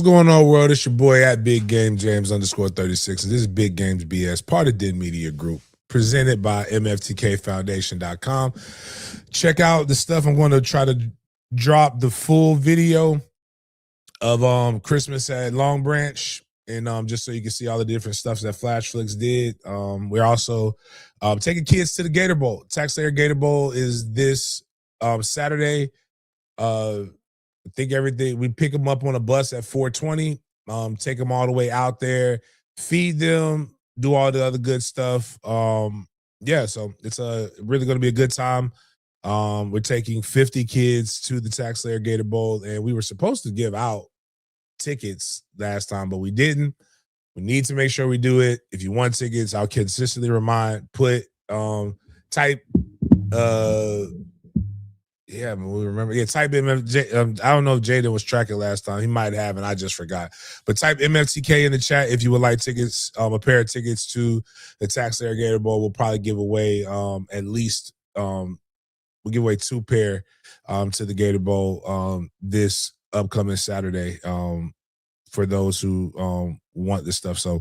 going on, world? It's your boy at Big Game James _36. And this is Big Games BS, part of Den Media Group, presented by MFTKFoundation.com. Check out the stuff. I'm going to try to drop the full video of Christmas at Long Branch, and just so you can see all the different stuff that Flashflix did. We're also taking kids to the Gator Bowl. TaxSlayer Gator Bowl is this Saturday. I think everything, we pick them up on a bus at 4:20, take them all the way out there, feed them, do all the other good stuff. Yeah, so it's really going to be a good time. We're taking 50 kids to the TaxSlayer Gator Bowl, and we were supposed to give out tickets last time, but we didn't. We need to make sure we do it. If you want tickets, I'll consistently type yeah, man, we remember. Yeah, type MFJ. I don't know if Jaden was tracking last time. He might have, and I just forgot. But type MFTK in the chat if you would like tickets, a pair of tickets to the TaxSlayer Gator Bowl. We'll probably give away at least we'll give away 2 pair to the Gator Bowl this upcoming Saturday for those who want this stuff. So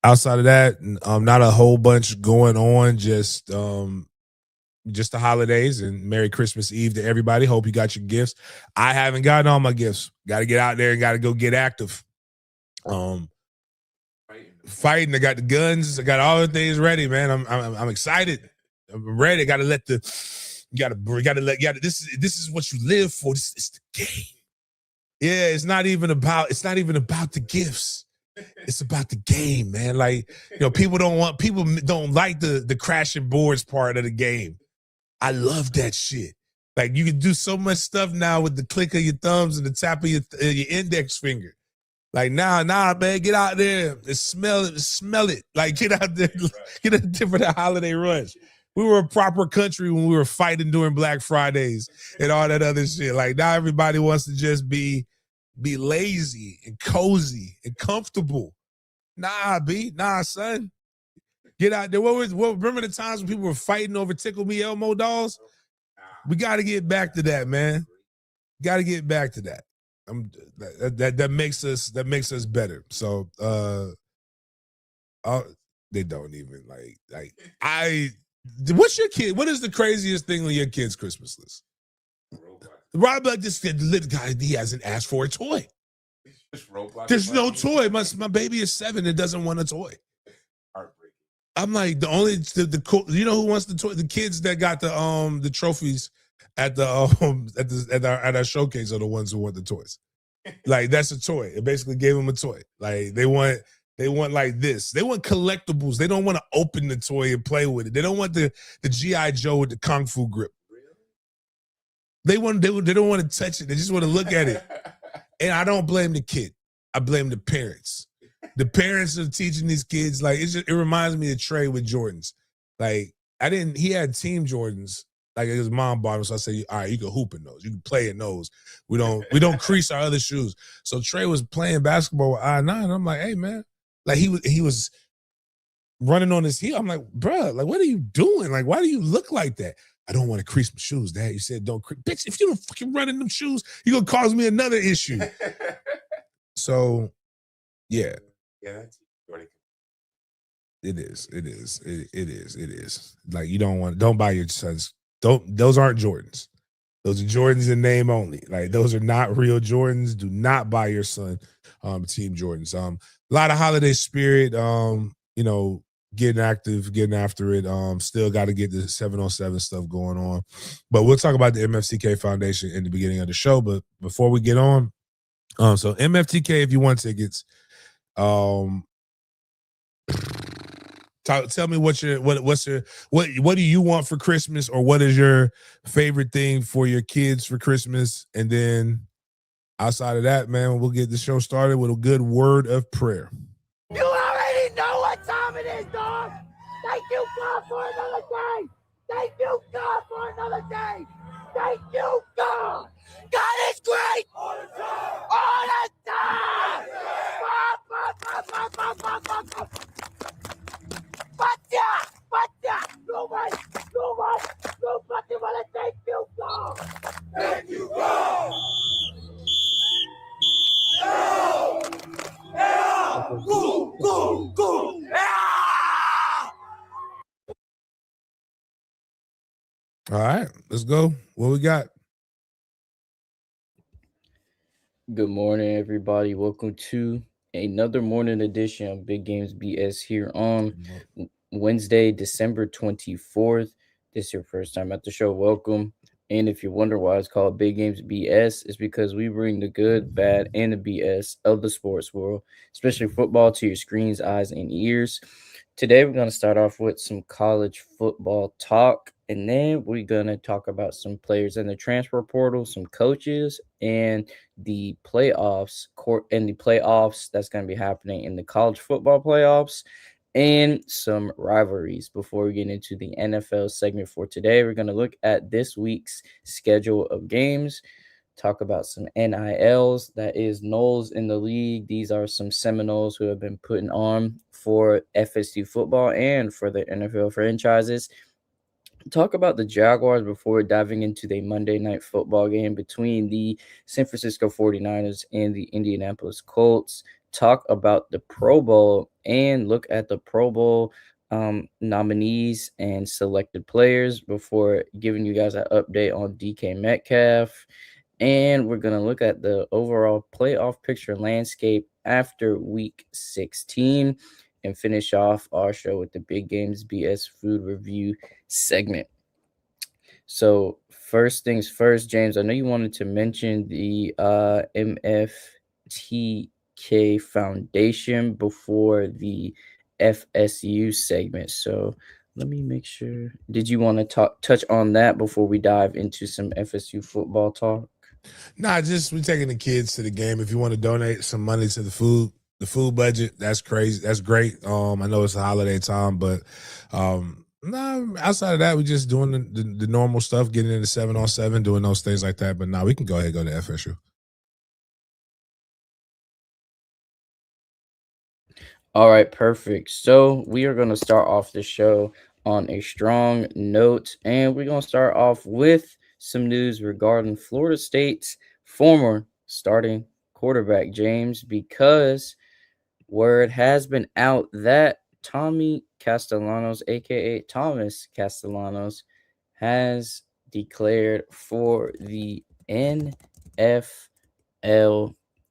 outside of that, not a whole bunch going on. Just the holidays, and Merry Christmas Eve to everybody. Hope you got your gifts. I haven't gotten all my gifts. Got to get out there and got to go get active. Fighting. I got the guns. I got all the things ready, man. I'm excited. I'm ready. Got to let this is what you live for. This is the game. Yeah, it's not even about the gifts. It's about the game, man. Like, people don't like the crashing boards part of the game. I love that shit. Like, you can do so much stuff now with the click of your thumbs and the tap of your index finger. Like, nah, man, get out there and smell it. Like, get out there, get out there for the holiday rush. We were a proper country when we were fighting during Black Fridays and all that other shit. Like, now everybody wants to just be lazy and cozy and comfortable. Nah, son. Get out there. Remember the times when people were fighting over Tickle Me Elmo dolls? We got to get back to that, man. Got to get back to that. That makes us better. So they don't even like what's your kid? What is the craziest thing on your kid's Christmas list? Rob, like this little guy, he hasn't asked for a toy. There's no toy. My baby is 7 and doesn't want a toy. I'm like, the who wants the toy? The kids that got the trophies at our showcase are the ones who want the toys. Like, that's a toy. It basically gave them a toy. Like, they want like this. They want collectibles. They don't want to open the toy and play with it. They don't want the G.I. Joe with the Kung Fu grip. They don't want to touch it. They just want to look at it. And I don't blame the kid. I blame the parents. The parents are teaching these kids, like, it reminds me of Trey with Jordans. Like, he had Team Jordans, like his mom bought him, so I said, all right, you can hoop in those. You can play in those. We don't crease our other shoes. So Trey was playing basketball with I-9, and I'm like, hey, man. Like, he was running on his heel. I'm like, bro, like, what are you doing? Like, why do you look like that? I don't want to crease my shoes, Dad. You said don't crease. Bitch, if you don't fucking run in them shoes, you're going to cause me another issue. So, yeah. Yeah, it is. Like, you don't buy your sons. Those aren't Jordans. Those are Jordans in name only. Like, those are not real Jordans. Do not buy your son Team Jordans. A lot of holiday spirit, getting active, getting after it. Still got to get the 707 stuff going on. But we'll talk about the MFTK Foundation in the beginning of the show. But before we get on, so MFTK, if you want tickets, tell me what do you want for Christmas, or what is your favorite thing for your kids for Christmas? And then outside of that, man, we'll get the show started with a good word of prayer. You already know what time it is, dog. Thank you, God, for another day. Thank you, God, for another day. Thank you, God. God is great. All the time. All the time. Nobody wanna thank you, God. Thank you, God. Go! Ah! All right, let's go. What we got? Good morning, everybody. Welcome to another morning edition of Big Games BS here on Wednesday, December 24th. This is your first time at the show. Welcome. And if you wonder why it's called Big Games BS, it's because we bring the good, bad, and the BS of the sports world, especially football, to your screens, eyes, and ears. Today, we're going to start off with some college football talk, and then we're going to talk about some players in the transfer portal, some coaches, and the playoffs that's going to be happening in the college football playoffs, and some rivalries. Before we get into the NFL segment for today, we're going to look at this week's schedule of games, talk about some NILs, that is Noles in the league. These are some Seminoles who have been putting on for FSU football and for the NFL franchises. Talk about the Jaguars before diving into the Monday night football game between the San Francisco 49ers and the Indianapolis Colts. Talk about the Pro Bowl and look at the Pro Bowl nominees and selected players before giving you guys an update on DK Metcalf. And we're going to look at the overall playoff picture landscape after week 16 and finish off our show with the Big Games BS food review segment. So first things first, James, I know you wanted to mention the MFTK Foundation before the FSU segment. So let me make sure. Did you want to touch on that before we dive into some FSU football talk? Nah, just we taking the kids to the game. If you want to donate some money to the food budget, that's crazy. That's great. I know it's a holiday time, but no, outside of that, we just doing the normal stuff, getting into 7-on-7, doing those things like that. But now we can go ahead and go to FSU. All right, perfect. So we are going to start off the show on a strong note, and we're going to start off with some news regarding Florida State's former starting quarterback, James, because word has been out that Tommy Castellanos, a.k.a. Thomas Castellanos, has declared for the NFL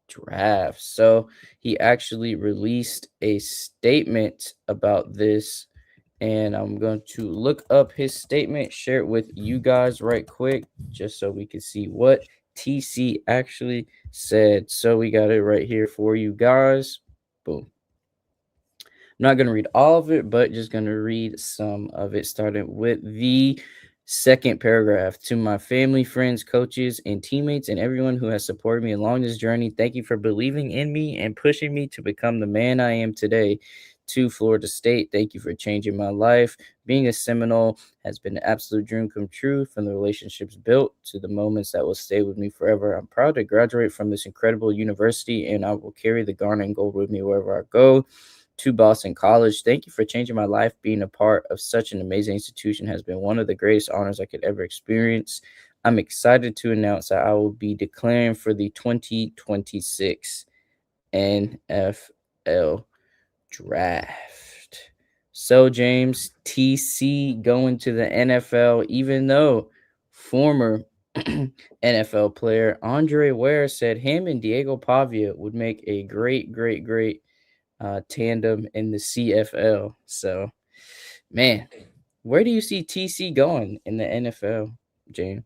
draft. So he actually released a statement about this, and I'm going to look up his statement, share it with you guys right quick, just so we can see what TC actually said. So we got it right here for you guys. Boom. I'm not going to read all of it, but just going to read some of it, starting with the second paragraph. To my family, friends, coaches, and teammates, and everyone who has supported me along this journey, thank you for believing in me and pushing me to become the man I am today. To Florida State, thank you for changing my life. Being a Seminole has been an absolute dream come true, from the relationships built to the moments that will stay with me forever. I'm proud to graduate from this incredible university, and I will carry the garnet and gold with me wherever I go. To Boston College, thank you for changing my life. Being a part of such an amazing institution has been one of the greatest honors I could ever experience. I'm excited to announce that I will be declaring for the 2026 NFL draft. So, James, TC going to the NFL, even though former NFL player Andre Ware said him and Diego Pavia would make a great tandem in the CFL. So, man, where do you see TC going in the NFL, James?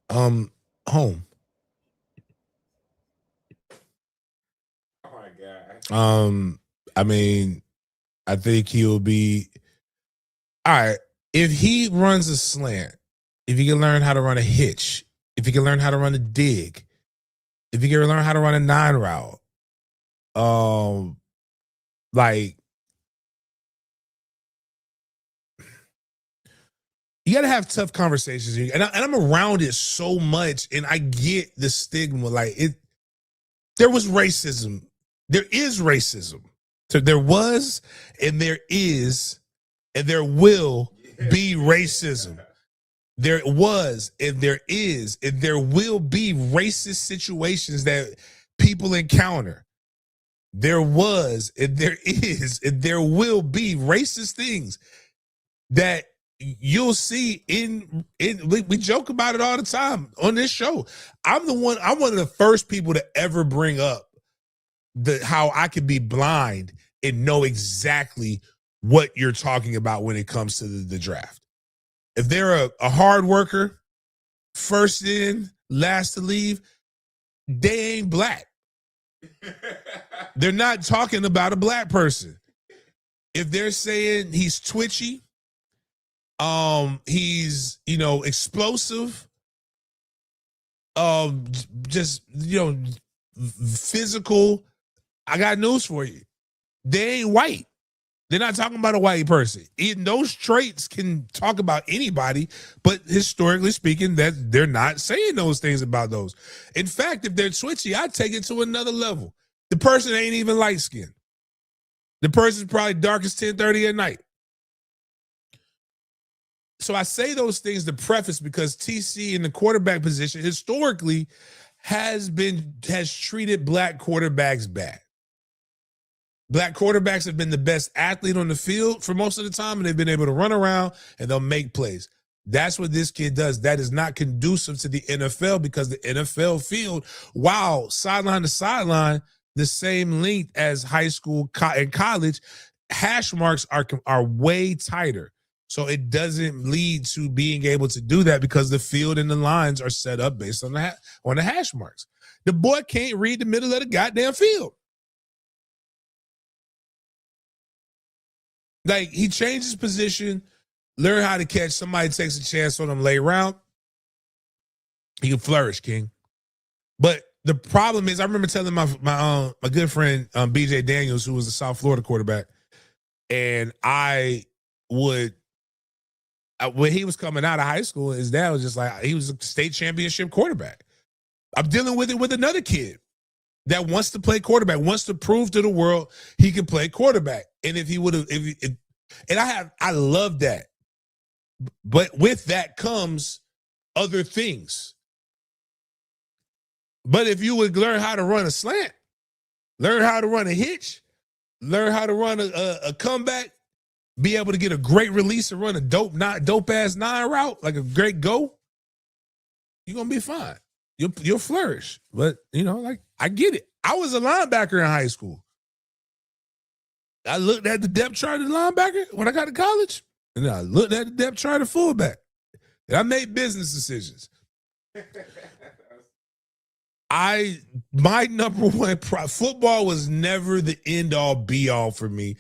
Home. Oh my God. I mean, I think he'll be all right. If he runs a slant, if he can learn how to run a hitch, if he can learn how to run a dig, if he can learn how to run a 9 route, like you got to have tough conversations, and I'm around it so much, and I get the stigma. Like there was racism, there is racism. So there was, and there is, and there will be racism. There was, and there is, and there will be racist situations that people encounter. there was, and there is, and there will be racist things that you'll see we joke about it all the time on this show. I'm one of the first people to ever bring up how I could be blind and know exactly what you're talking about when it comes to the draft. If they're a hard worker, first in, last to leave, they ain't black. They're not talking about a black person. If they're saying he's twitchy, he's, explosive, just, physical, I got news for you. They ain't white. They're not talking about a white person. Even those traits can talk about anybody, but historically speaking, that they're not saying those things about those. In fact, if they're twitchy, I take it to another level. The person ain't even light skinned. The person's probably dark as 10:30 at night. So I say those things to preface because TC in the quarterback position historically has treated black quarterbacks bad. Black quarterbacks have been the best athlete on the field for most of the time, and they've been able to run around and they'll make plays. That's what this kid does. That is not conducive to the NFL because the NFL field, while sideline to sideline, the same length as high school and college, hash marks are way tighter. So it doesn't lead to being able to do that because the field and the lines are set up based on the hash marks. The boy can't read the middle of the goddamn field. Like, he changed his position, learn how to catch. Somebody takes a chance on him late round. He can flourish, King. But the problem is, I remember telling my good friend BJ Daniels, who was the South Florida quarterback, and when he was coming out of high school, his dad was just like, he was a state championship quarterback. I'm dealing with it with another kid that wants to play quarterback, wants to prove to the world he can play quarterback. And if he would have, I love that. But with that comes other things. But if you would learn how to run a slant, learn how to run a hitch, learn how to run a comeback, be able to get a great release and run a dope ass 9 route, like a great go, you're gonna be fine. You'll flourish. But I get it. I was a linebacker in high school. I looked at the depth chart of linebacker when I got to college, and I looked at the depth chart of fullback. And I made business decisions. My number one football was never the end all be all for me.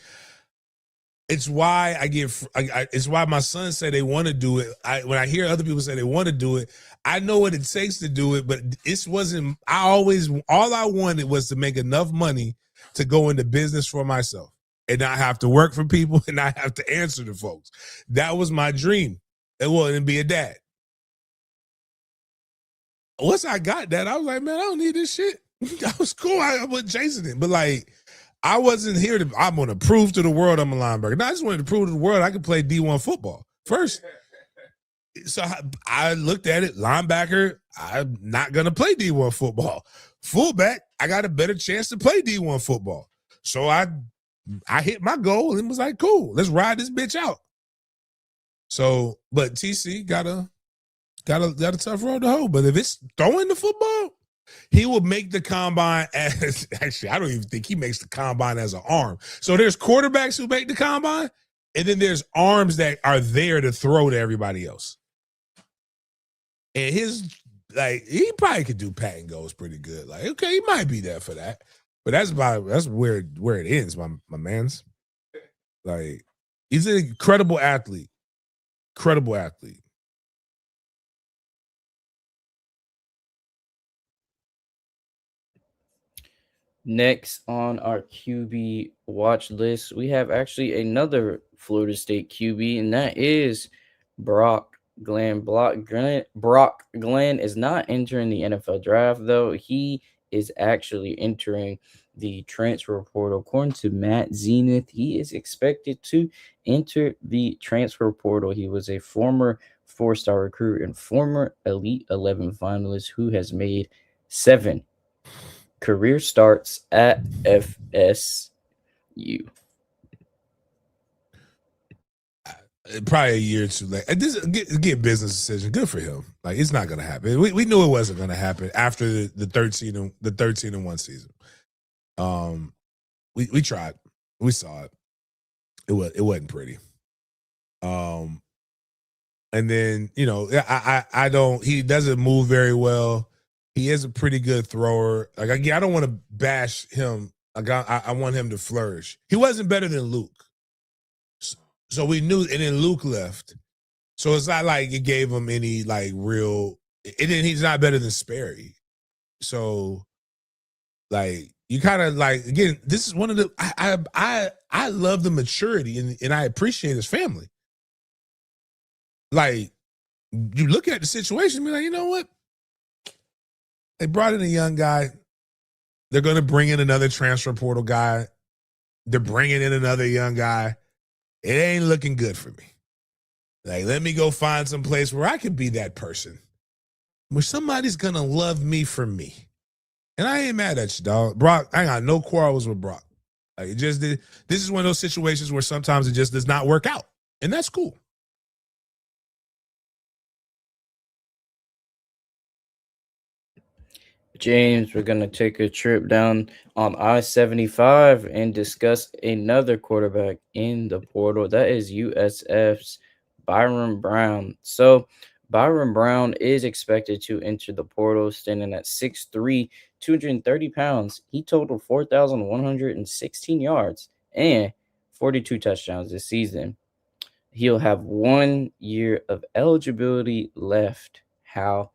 It's why it's why my sons say they want to do it. When I hear other people say they want to do it, I know what it takes to do it, but it wasn't. All I wanted was to make enough money to go into business for myself and not have to work for people and not have to answer to folks. That was my dream. And be a dad. Once I got that, I was like, man, I don't need this shit. That was cool. I wasn't chasing it, but I wasn't here I'm going to prove to the world I'm a linebacker. No, I just wanted to prove to the world I could play D1 football first. So I looked at it, linebacker, I'm not going to play D1 football. Fullback, I got a better chance to play D1 football. So I hit my goal and was like, cool, let's ride this bitch out. So, but TC got a tough road to hoe. But if it's throwing the football, he will make the combine as, actually, I don't even think he makes the combine as an arm. So there's quarterbacks who make the combine, and then there's arms that are there to throw to everybody else. And he probably could do pat and goes pretty good. Like, okay, he might be there for that. But that's where it ends, my man's. Like, he's an incredible athlete. Incredible athlete. Next on our QB watch list, we have actually another Florida State QB, and that is Brock Glenn. Brock Glenn is not entering the NFL draft, though. He is actually entering the transfer portal. According to Matt Zenith, he is expected to enter the transfer portal. He was a former 4-star recruit and former Elite 11 finalist who has made 7 career starts at FSU. Probably a year or two late. This get business decision. Good for him. Like it's not gonna happen. We knew it wasn't gonna happen after the 13-1 season. We tried. We saw it. It wasn't pretty. And then I don't. He doesn't move very well. He is a pretty good thrower. Like again, I don't want to bash him. Like I want him to flourish. He wasn't better than Luke. So we knew, and then Luke left. So it's not like it gave him any like real. And then he's not better than Sperry. So, like you kind of like again, this is one of the I love the maturity and I appreciate his family. Like you look at the situation, and be like, you know what? They brought in a young guy. They're going to bring in another transfer portal guy. They're bringing in another young guy. It ain't looking good for me. Like, let me go find some place where I can be that person, where somebody's going to love me for me. And I ain't mad at you, dog. Brock, I ain't got no quarrels with Brock. Like, it just did. This is one of those situations where sometimes it just does not work out. And that's cool. James, we're going to take a trip down on I-75 and discuss another quarterback in the portal. That is USF's Byron Brown. So Byron Brown is expected to enter the portal standing at 6'3", 230 pounds. He totaled 4,116 yards and 42 touchdowns this season. He'll have 1 year of eligibility left. However,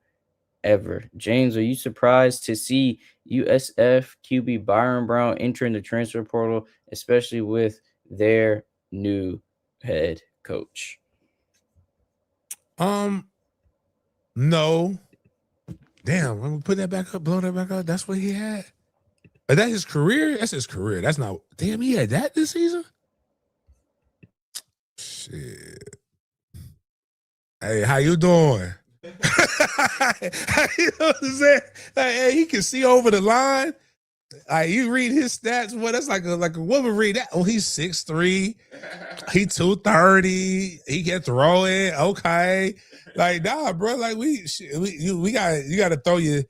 James, are you surprised to see USF QB Byron Brown entering the transfer portal, especially with their new head coach? No. Damn, when we put that back up, blow that back up, that's what he had. Is that his career? That's his career. That's not. Damn, he had that this season? Shit. Hey, how you doing? You know what I'm saying? Like, hey, he can see over the line. Like you read his stats, well, that's like a woman read that. Oh, he's 6'3", he 230, he can throw it. Okay, like nah, bro. Like you got to throw you.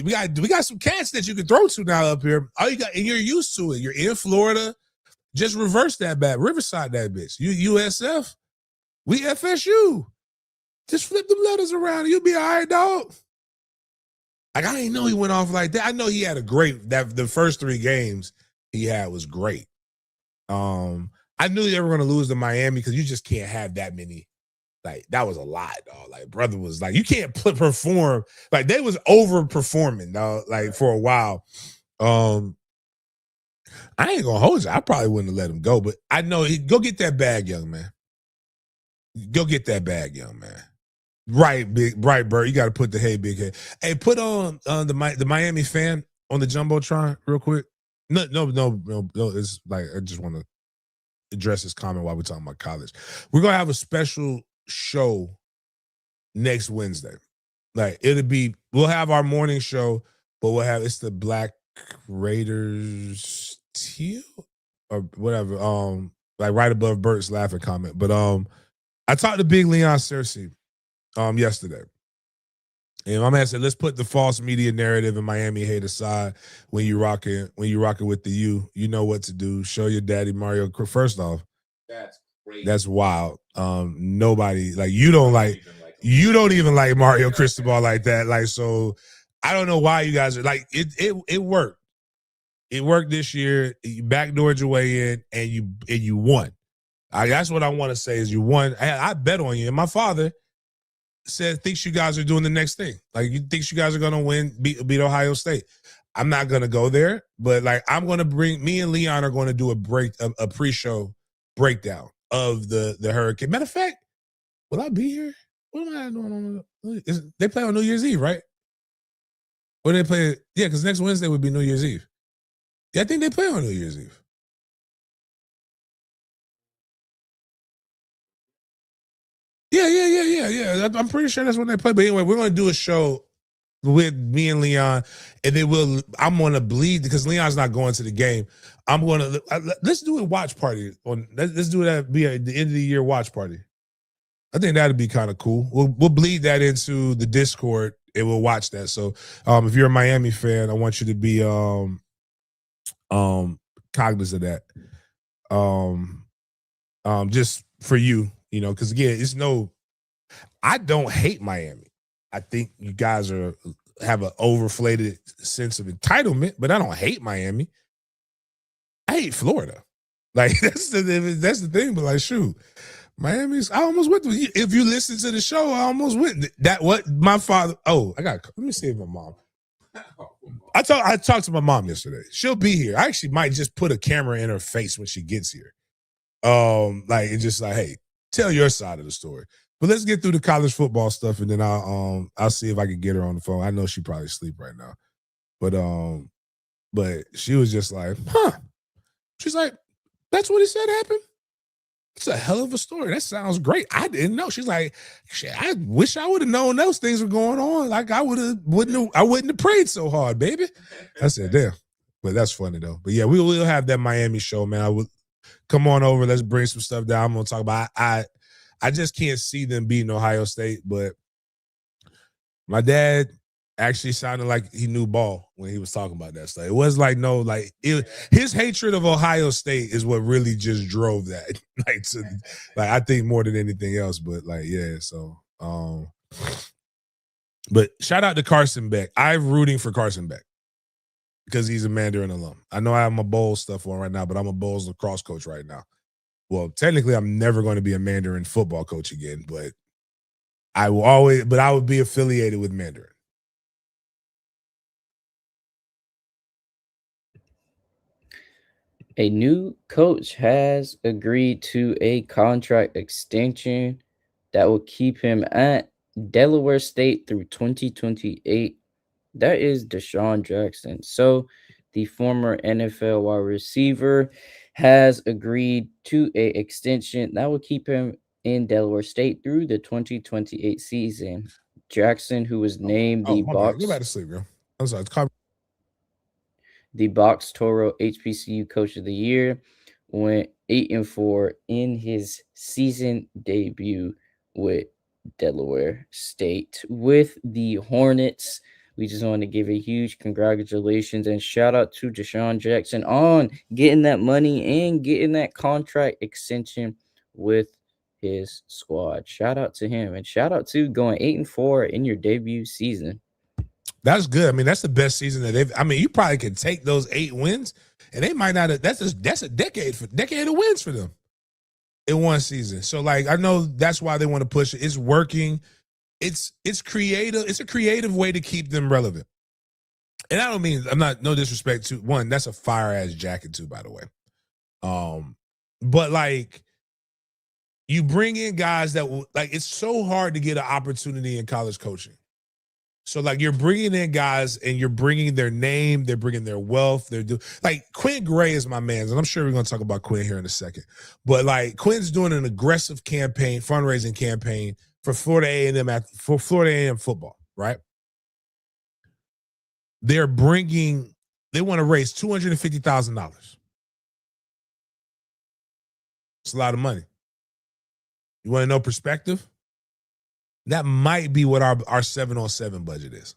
We got some cats that you can throw to now up here. All you got, and you're used to it. You're in Florida. Just reverse that back, Riverside that bitch. You USF, we FSU. Just flip them letters around and you'll be all right, dog. Like, I didn't know he went off like that. I know he had the first 3 games he had was great. I knew they were going to lose to Miami because you just can't have that many. Like, that was a lot, dog. Like, brother was like, you can't perform. Like, they was overperforming, dog, like, for a while. I ain't going to hold you. I probably wouldn't have let him go, but I know go get that bag, young man. Go get that bag, young man. Right, Bird. You got to put the hey, big head. Hey, put on the Miami fan on the jumbotron real quick. No. It's like I just want to address this comment while we're talking about college. We're gonna have a special show next Wednesday. Like we'll have our morning show, but it's the Black Raiders teal or whatever. Like right above Bert's laughing comment. But I talked to Big Leon Cersei yesterday. And my man said, let's put the false media narrative and Miami hate aside when you rocking with the you know what to do. Show your daddy Mario. First off, That's great. that's wild. Nobody like you don't even like Mario Cristobal like that. Like, so I don't know why you guys are like it worked. It worked this year. You backdoored your way in and you won. That's what I want to say is you won. I bet on you. And my father thinks you guys are doing the next thing. Like, you thinks you guys are going to win, beat Ohio State. I'm not going to go there, but like, I'm going to me and Leon are going to do a pre-show breakdown of the Hurricane. Matter of fact, will I be here? What am I doing they play on New Year's Eve, right? Or they play, yeah, because next Wednesday would be New Year's Eve. Yeah, I think they play on New Year's Eve. Yeah. I'm pretty sure that's when they play. But anyway, we're going to do a show with me and Leon, and then I'm gonna bleed because Leon's not going to the game. I'm gonna let's do a watch party on. Let's do that. Be at the end of the year watch party. I think that'd be kind of cool. We'll bleed that into the Discord and we'll watch that. So if you're a Miami fan, I want you to be cognizant of that. Just for you, because again, I don't hate Miami. I think you guys have an overflated sense of entitlement, but I don't hate Miami. I hate Florida. Like that's the thing. But like, shoot. Miami's. I almost went to. If you listen to the show, I almost went. That what my father. Oh, let me see if my mom. I talked to my mom yesterday. She'll be here. I actually might just put a camera in her face when she gets here. And just like, hey, tell your side of the story. But let's get through the college football stuff, and then I'll see if I can get her on the phone. I know she probably asleep right now, but she was just like, huh. She's like, that's what he said happened. It's a hell of a story. That sounds great. I didn't know. She's like, shit, I wish I would have known those things were going on. Like I wouldn't have prayed so hard, baby. I said, damn. But that's funny though. But yeah, we will have that Miami show, man. I would come on over. Let's bring some stuff down. I'm gonna talk about. I just can't see them beating Ohio State, but my dad actually sounded like he knew ball when he was talking about that stuff. It was like his hatred of Ohio State is what really just drove that. I think more than anything else. But yeah. So, but shout out to Carson Beck. I'm rooting for Carson Beck because he's a Mandarin alum. I know I have my Bowls stuff on right now, but I'm a Bowls lacrosse coach right now. Well, technically, I'm never going to be a Mandarin football coach again, but I would be affiliated with Mandarin. A new coach has agreed to a contract extension that will keep him at Delaware State through 2028. That is Deshaun Jackson. So the former NFL wide receiver has agreed to an extension that will keep him in Delaware State through the 2028 season. Jackson, who was named Go back to sleep, bro. I'm sorry. The Box Toro HBCU Coach of the Year, went 8-4 in his season debut with Delaware State. With the Hornets, we just want to give a huge congratulations and shout out to Deshaun Jackson on getting that money and getting that contract extension with his squad. Shout out to him and shout out to going 8-4 in your debut season. That's good. I mean, that's the best season that they've. I mean, you probably could take those 8 wins, and they might not. That's a decade of wins for them in one season. So, I know that's why they want to push it. It's working. It's creative. It's a creative way to keep them relevant. And I don't mean no disrespect to one. That's a fire ass jacket too, by the way. But you bring in guys that it's so hard to get an opportunity in college coaching. So you're bringing in guys and you're bringing their name, they're bringing their wealth. They're Quinn Gray is my man, and I'm sure we're going to talk about Quinn here in a second. But Quinn's doing an aggressive campaign, fundraising campaign for Florida A&M football, right? They want to raise $250,000. It's a lot of money. You want to know perspective? That might be what our 7-on-7 budget is.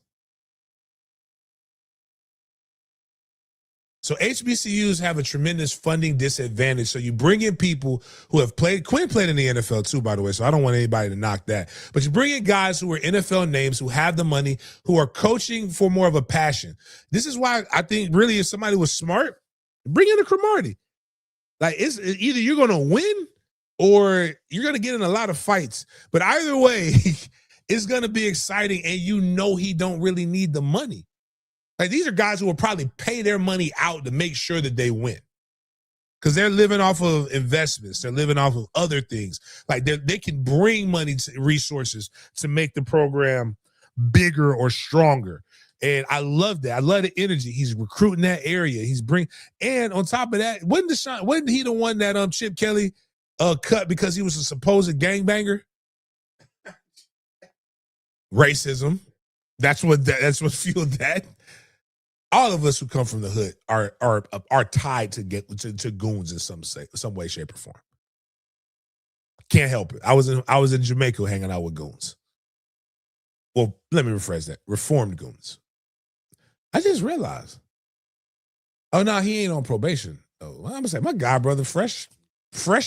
So HBCUs have a tremendous funding disadvantage. So you bring in people who have played. Quinn played in the NFL too, by the way, so I don't want anybody to knock that. But you bring in guys who are NFL names, who have the money, who are coaching for more of a passion. This is why I think really if somebody was smart, bring in a Cromartie. It's either you're going to win or you're going to get in a lot of fights. But either way, it's going to be exciting, and he don't really need the money. These are guys who will probably pay their money out to make sure that they win because they're living off of investments. They're living off of other things. They can bring money to resources to make the program bigger or stronger. And I love that. I love the energy. He's recruiting that area. And on top of that, wasn't he the one that Chip Kelly cut because he was a supposed gangbanger? Racism. That's what fueled that. All of us who come from the hood are tied to goons in some way, shape, or form. Can't help it. I was in Jamaica hanging out with goons. Well, let me rephrase that. Reformed goons. I just realized. Oh no, he ain't on probation. Oh, well, I'm gonna say my god brother, fresh,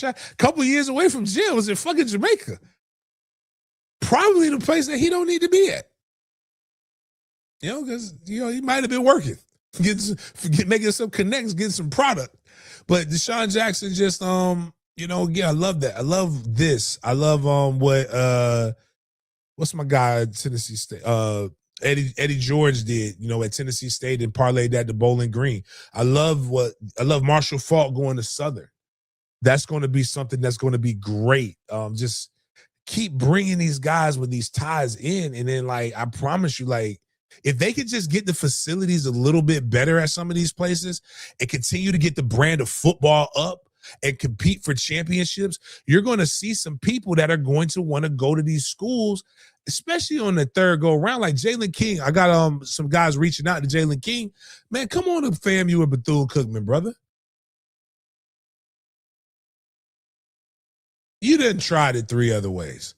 a couple years away from jail, was in fucking Jamaica. Probably the place that he don't need to be at. Because he might have been working, making some connects, getting some product. But Deshaun Jackson just I love that. I love this. I love what's my guy at Tennessee State? Eddie George did, at Tennessee State and parlayed that to Bowling Green. I love Marshall Faulk going to Southern. That's going to be something that's going to be great. Just keep bringing these guys with these ties in, and then I promise you, if they could just get the facilities a little bit better at some of these places and continue to get the brand of football up and compete for championships, you're going to see some people that are going to want to go to these schools, especially on the third go around. Like Jalen King, I got some guys reaching out to Jalen King. Man, come on to FAMU and Bethune-Cookman, brother. You done tried it 3 other ways.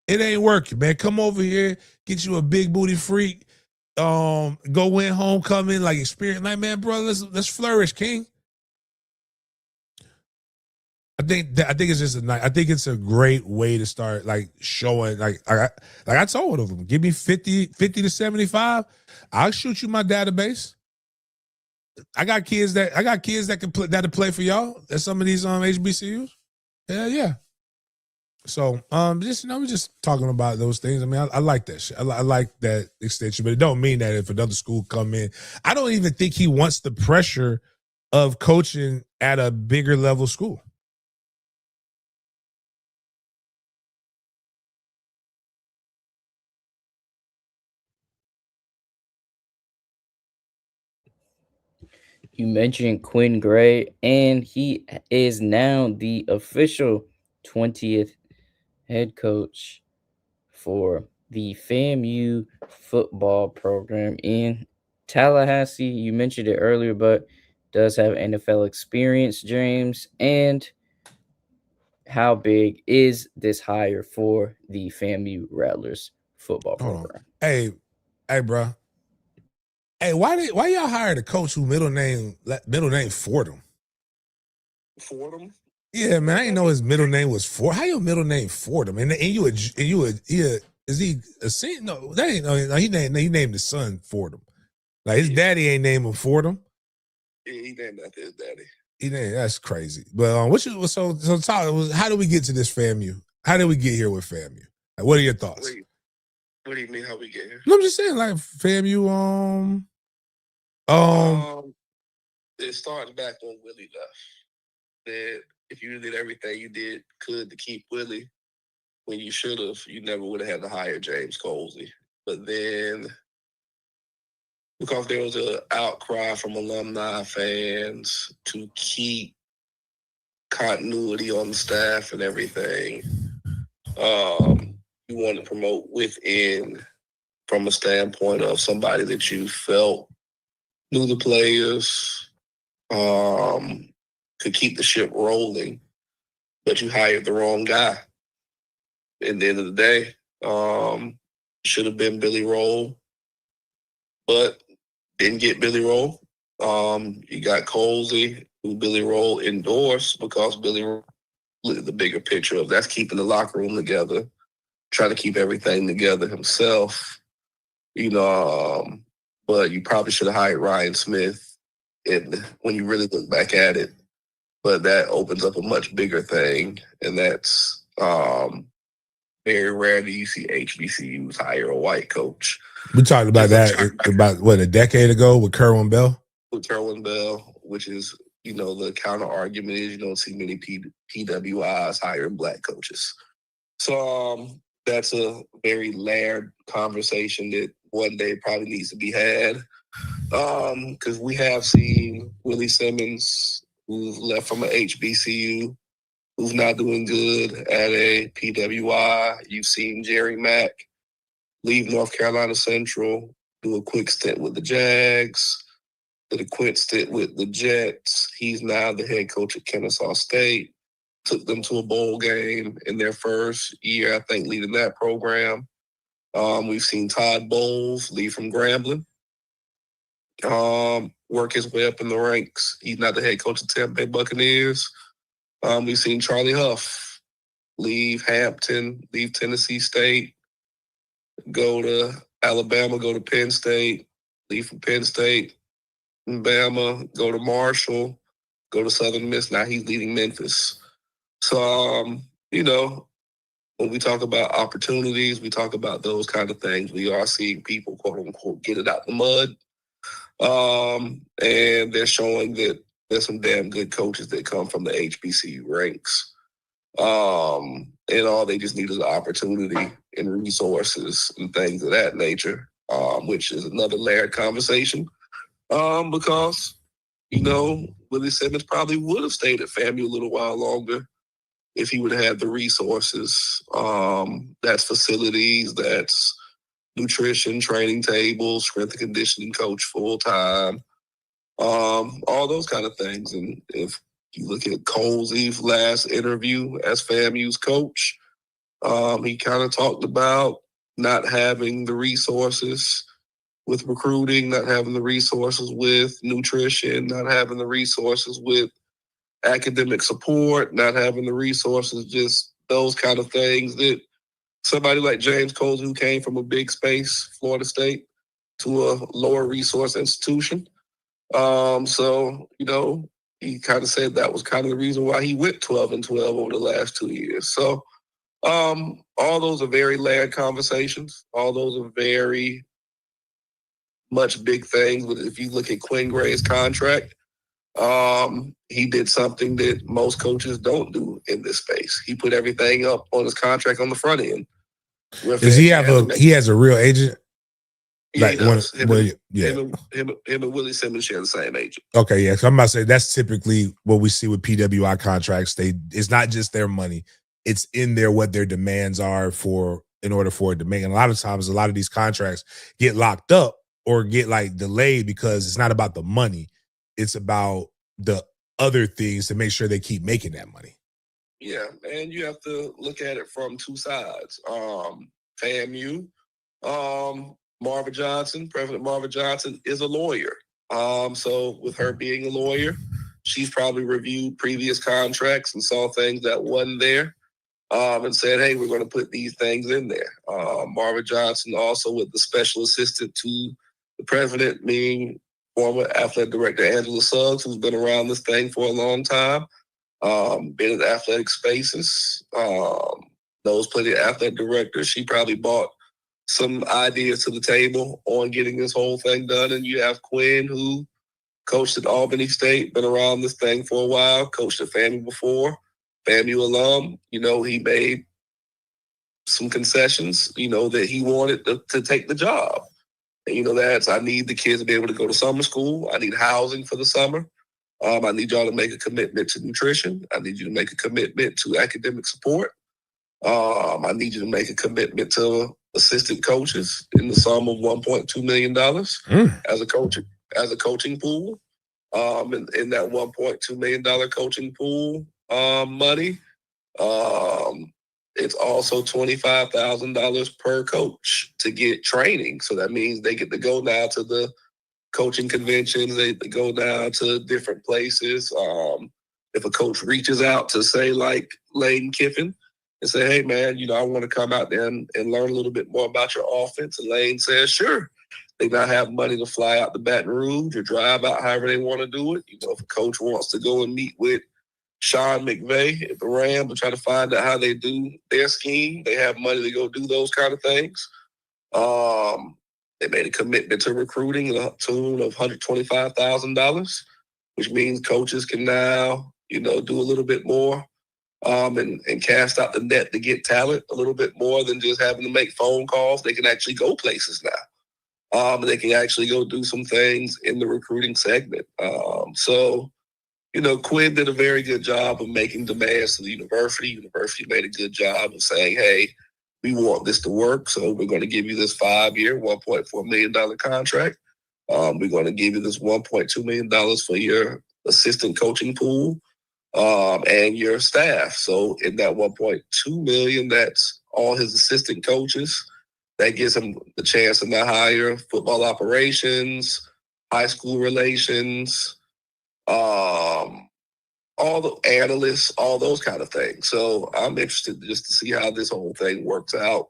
It ain't working, man. Come over here, get you a big booty freak. Go win homecoming, experience. Man, bro, let's flourish, King. I think it's just I think it's a great way to start showing I told them, give me 50 to 75, I'll shoot you my database. I got kids that can play that'll play for y'all at some of these HBCUs. Yeah. So we're just talking about those things. I mean, I like that shit. I like that extension, but it don't mean that if another school come in, I don't even think he wants the pressure of coaching at a bigger level school. You mentioned Quinn Gray, and he is now the official 20th head coach for the FAMU football program in Tallahassee. You mentioned it earlier, but does have NFL experience, James. And how big is this hire for the FAMU Rattlers football program? Hey, bro. Hey, why y'all hired a coach who middle name Fordham? Fordham? Yeah, man, I didn't know his middle name was Fordham. How your middle name Fordham? And you is he a saint? No, that ain't no. He named his son Fordham. His daddy ain't named him Fordham. Yeah, he named after his daddy. That's crazy. But so Tyler, how do we get to this FAMU? How did we get here with FAMU? What are your thoughts? What do you mean how we get here? No, I'm just saying FAMU. It started back when Willie left. That if you did everything you could to keep Willie, when you should have, you never would have had to hire James Colsey. But then, because there was an outcry from alumni fans to keep continuity on the staff and everything, you want to promote within from a standpoint of somebody that you felt knew the players, could keep the ship rolling, but you hired the wrong guy. At the end of the day, should have been Billy Roll, but didn't get Billy Roll. You got Colsey, who Billy Roll endorsed because Billy Roll looked at the bigger picture of that's keeping the locker room together, trying to keep everything together himself. But you probably should have hired Ryan Smith when you really look back at it. But that opens up a much bigger thing, and that's very rarely you see HBCUs hire a white coach. We talked about that about a decade ago with Kerwin Bell? With Kerwin Bell, which is, the counter argument is you don't see many PWIs hiring black coaches. So that's a very layered conversation that one day probably needs to be had. Because we have seen Willie Simmons, who's left from an HBCU, who's not doing good at a PWI. You've seen Jerry Mack leave North Carolina Central, do a quick stint with the Jags, did a quick stint with the Jets. He's now the head coach at Kennesaw State. Took them to a bowl game in their first year, I think, leading that program. We've seen Todd Bowles leave from Grambling, work his way up in the ranks. He's not the head coach of Tampa Bay Buccaneers. We've seen Charlie Huff leave Hampton, leave Tennessee State, go to Alabama, go to Penn State, leave from Penn State, Bama, go to Marshall, go to Southern Miss. Now he's leading Memphis. So, when we talk about opportunities, we talk about those kind of things. We are seeing people, quote unquote, get it out the mud. And they're showing that there's some damn good coaches that come from the HBCU ranks. And all they just need is an opportunity and resources and things of that nature, which is another layered conversation. Because, Willie Simmons probably would have stayed at FAMU a little while longer if he would have had the resources. That's facilities, that's nutrition, training tables, strength and conditioning coach full-time, all those kind of things. And if you look at Cole's last interview as FAMU's coach, he kind of talked about not having the resources with recruiting, not having the resources with nutrition, not having the resources with academic support, not having the resources, just those kind of things that somebody like James Cole, who came from a big space, Florida State, to a lower resource institution. So, he kind of said that was kind of the reason why he went 12-12 over the last 2 years. So all those are very layered conversations. All those are very much big things. But if you look at Quinn Gray's contract, he did something that most coaches don't do in this space. He put everything up on his contract on the front end. Does he have he has a real agent? Yeah, he does. Him and Willie Simmons share the same agent. Okay, yeah. So I'm about to say that's typically what we see with PWI contracts. It's not just their money; it's in there what their demands are in order for it to make. And a lot of times, a lot of these contracts get locked up or get delayed because it's not about the money; it's about the other things to make sure they keep making that money. Yeah, and you have to look at it from two sides. FAMU, Marva Johnson, President Marva Johnson, is a lawyer. So with her being a lawyer, she's probably reviewed previous contracts and saw things that wasn't there, and said, hey, we're going to put these things in there. Marva Johnson also with the special assistant to the president, being former athletic director Angela Suggs, who's been around this thing for a long time, been in athletic spaces, knows plenty of athletic directors. She probably bought some ideas to the table on getting this whole thing done. And you have Quinn, who coached at Albany State, been around this thing for a while, coached at FAMU before, FAMU alum. He made some concessions, that he wanted to take the job. And I need the kids to be able to go to summer school. I need housing for the summer. I need y'all to make a commitment to nutrition. I need you to make a commitment to academic support. I need you to make a commitment to assistant coaches in the sum of $1.2 million as a coaching pool. In that $1.2 million coaching pool money, it's also $25,000 per coach to get training. So that means they get to go now to the coaching conventions. They go down to different places. If a coach reaches out to say like Lane Kiffin and say, hey man, I want to come out there and learn a little bit more about your offense. And Lane says, sure. They not have money to fly out to Baton Rouge or drive out however they want to do it. If a coach wants to go and meet with Sean McVay at the Rams and try to find out how they do their scheme, they have money to go do those kind of things. They made a commitment to recruiting to the tune of $125,000, which means coaches can now, do a little bit more and cast out the net to get talent a little bit more than just having to make phone calls. They can actually go places now. They can actually go do some things in the recruiting segment. So, Quinn did a very good job of making demands to the university. University made a good job of saying, hey, we want this to work, so we're going to give you this 5-year, $1.4 million contract. We're going to give you this $1.2 million for your assistant coaching pool and your staff. So in that $1.2 million, that's all his assistant coaches. That gives him the chance to now hire football operations, high school relations, all the analysts, all those kind of things. So I'm interested just to see how this whole thing works out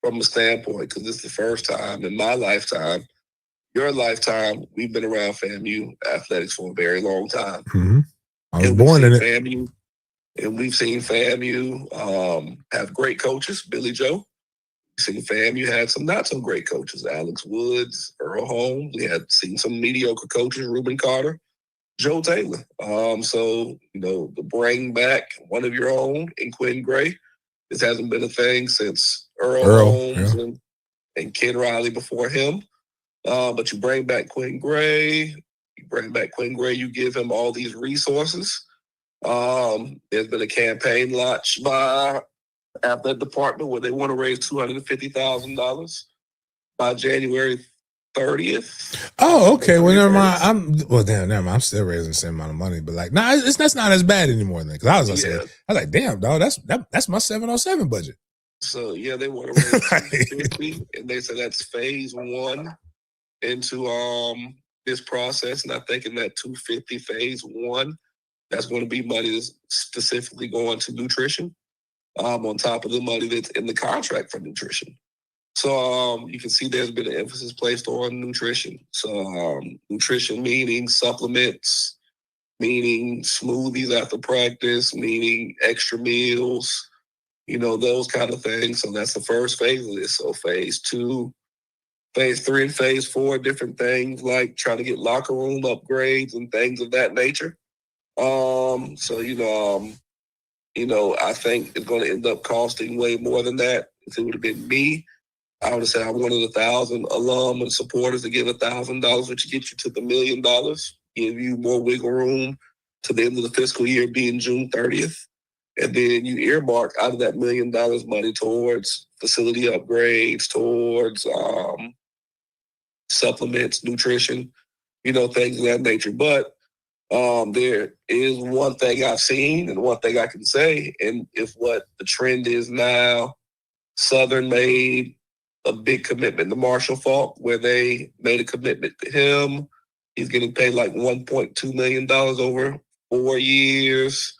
from a standpoint, because this is the first time in my lifetime, your lifetime, we've been around FAMU athletics for a very long time. Mm-hmm. I was born in it. FAMU, and we've seen FAMU have great coaches, Billy Joe. We've seen FAMU had some not so great coaches, Alex Woods, Earl Holmes. We had seen some mediocre coaches, Reuben Carter, Joe Taylor. So, to bring back one of your own in Quinn Gray, this hasn't been a thing since Earl Holmes and Ken Riley before him. But you bring back Quinn Gray, you give him all these resources. There's been a campaign launched by athletic department where they want to raise $250,000 by January 30th. Oh, okay. Well, never mind. Never mind. I'm still raising the same amount of money, but that's not as bad anymore then. Because I was like, damn, dog, that's my 707 budget. So they want to raise $250, and they said that's phase 1 into this process. And I think in that $250 phase 1, that's going to be money that's specifically going to nutrition, on top of the money that's in the contract for nutrition. So you can see there's been an emphasis placed on nutrition. So nutrition meaning supplements, meaning smoothies after practice, meaning extra meals, those kind of things. So that's the first phase of this. So phase 2, phase 3, and phase 4, different things like trying to get locker room upgrades and things of that nature. I think it's going to end up costing way more than that. If it would have been me, I would have said I'm one of the 1,000 alum and supporters to give $1,000, which gets you to the $1 million, give you more wiggle room to the end of the fiscal year being June 30th. And then you earmark out of that $1 million money towards facility upgrades, towards supplements, nutrition, things of that nature. But there is one thing I've seen and one thing I can say, and if what the trend is now, Southern made a big commitment to Marshall Faulk, where they made a commitment to him. He's getting paid like $1.2 million over 4 years.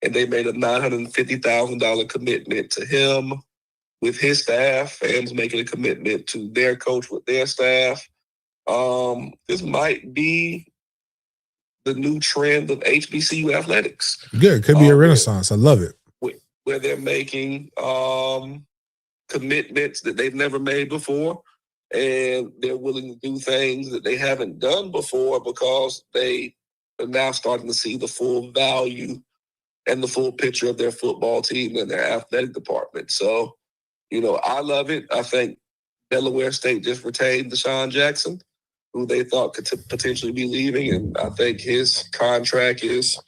And they made a $950,000 commitment to him with his staff. Fans making a commitment to their coach with their staff. This might be the new trend of HBCU athletics. Good. Could be a renaissance. I love it. Where they're making commitments that they've never made before, and they're willing to do things that they haven't done before because they are now starting to see the full value and the full picture of their football team and their athletic department. So, I love it. I think Delaware State just retained Deshaun Jackson, who they thought could potentially be leaving, and I think his contract is,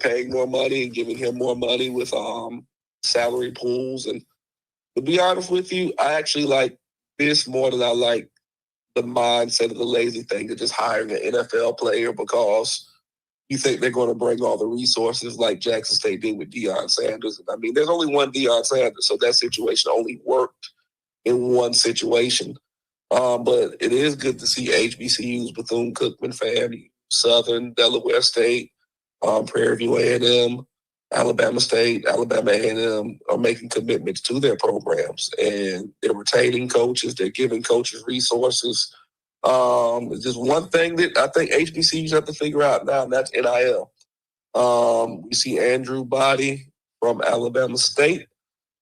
paying more money and giving him more money with salary pools. And to be honest with you, I actually like this more than I like the mindset of the lazy thing of just hiring an NFL player because you think they're going to bring all the resources like Jackson State did with Deion Sanders. And I mean, there's only one Deion Sanders, so that situation only worked in one situation. But it is good to see HBCUs, Bethune-Cookman, FAMU, Southern, Delaware State, Prairie View A&M, Alabama State, Alabama A&M are making commitments to their programs, and they're retaining coaches. They're giving coaches resources. It's just one thing that I think HBCUs have to figure out now, and that's NIL. We see Andrew Body from Alabama State,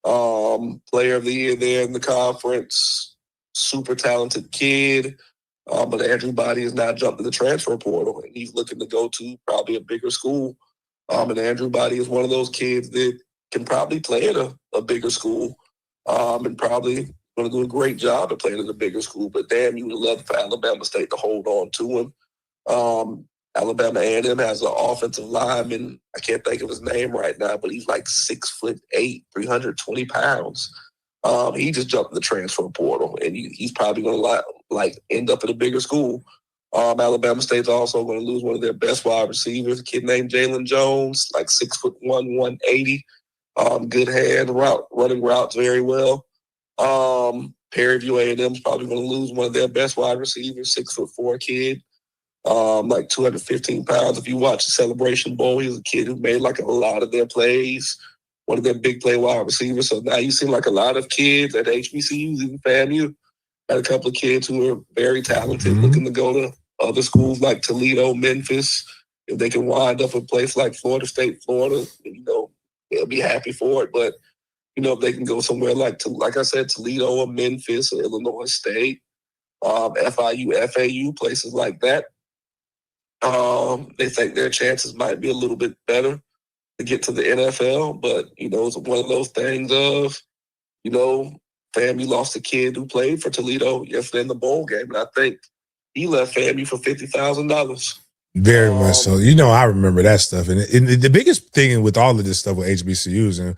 player of the year there in the conference, super talented kid. But Andrew Body has now jumped to the transfer portal, and he's looking to go to probably a bigger school. And Andrew Body is one of those kids that can probably play at a bigger school, and probably going to do a great job at playing at a bigger school. But damn, you would love for Alabama State to hold on to him. Alabama A&M has an offensive lineman. I can't think of his name right now, but he's like 6'8", 320 pounds. He just jumped in the transfer portal, and he's probably going to end up at a bigger school. Alabama State's also going to lose one of their best wide receivers, a kid named Jalen Jones, like 6'1", 180. Good hand, running routes very well. Prairie View A&M's probably going to lose one of their best wide receivers, 6'4" kid, like 215 pounds. If you watch the Celebration Bowl, he was a kid who made like a lot of their plays, one of their big play wide receivers. So now you see like a lot of kids at HBCUs, even FAMU, had a couple of kids who are very talented, looking to go to other schools like Toledo, Memphis. If they can wind up a place like Florida State, Florida, they'll be happy for it. But, if they can go somewhere like I said, Toledo or Memphis or Illinois State, FIU, FAU, places like that, they think their chances might be a little bit better to get to the NFL. But, it's one of those things of, FAMU lost a kid who played for Toledo yesterday in the bowl game. And I think he left FAMU for $50,000. Very much so. I remember that stuff. And the biggest thing with all of this stuff with HBCUs, and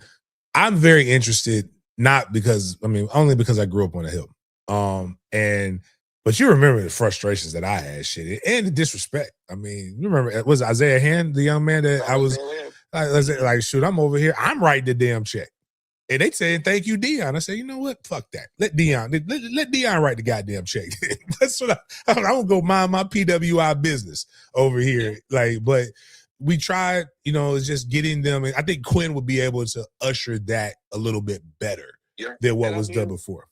I'm very interested, only because I grew up on a hill. But you remember the frustrations that I had, and the disrespect. You remember, was Isaiah Hand, the young man that I was like, shoot, I'm over here. I'm writing the damn check. And they saying, thank you, Deion. I said, you know what? Fuck that. Let Deion write the goddamn check. That's what I'm going to go mind my PWI business over here. But we tried, it's just getting them. And I think Quinn would be able to usher that a little bit better than what was done before.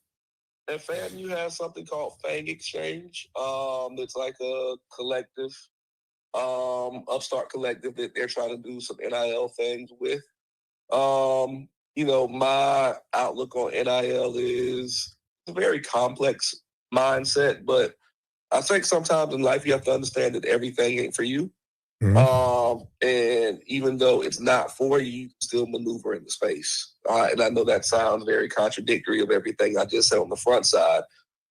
And FAMU has something called Fang Exchange. It's like a collective, upstart collective that they're trying to do some NIL things with. My outlook on NIL is a very complex mindset, but I think sometimes in life you have to understand that everything ain't for you. Mm-hmm. And even though it's not for you, you can still maneuver in the space. And I know that sounds very contradictory of everything I just said on the front side,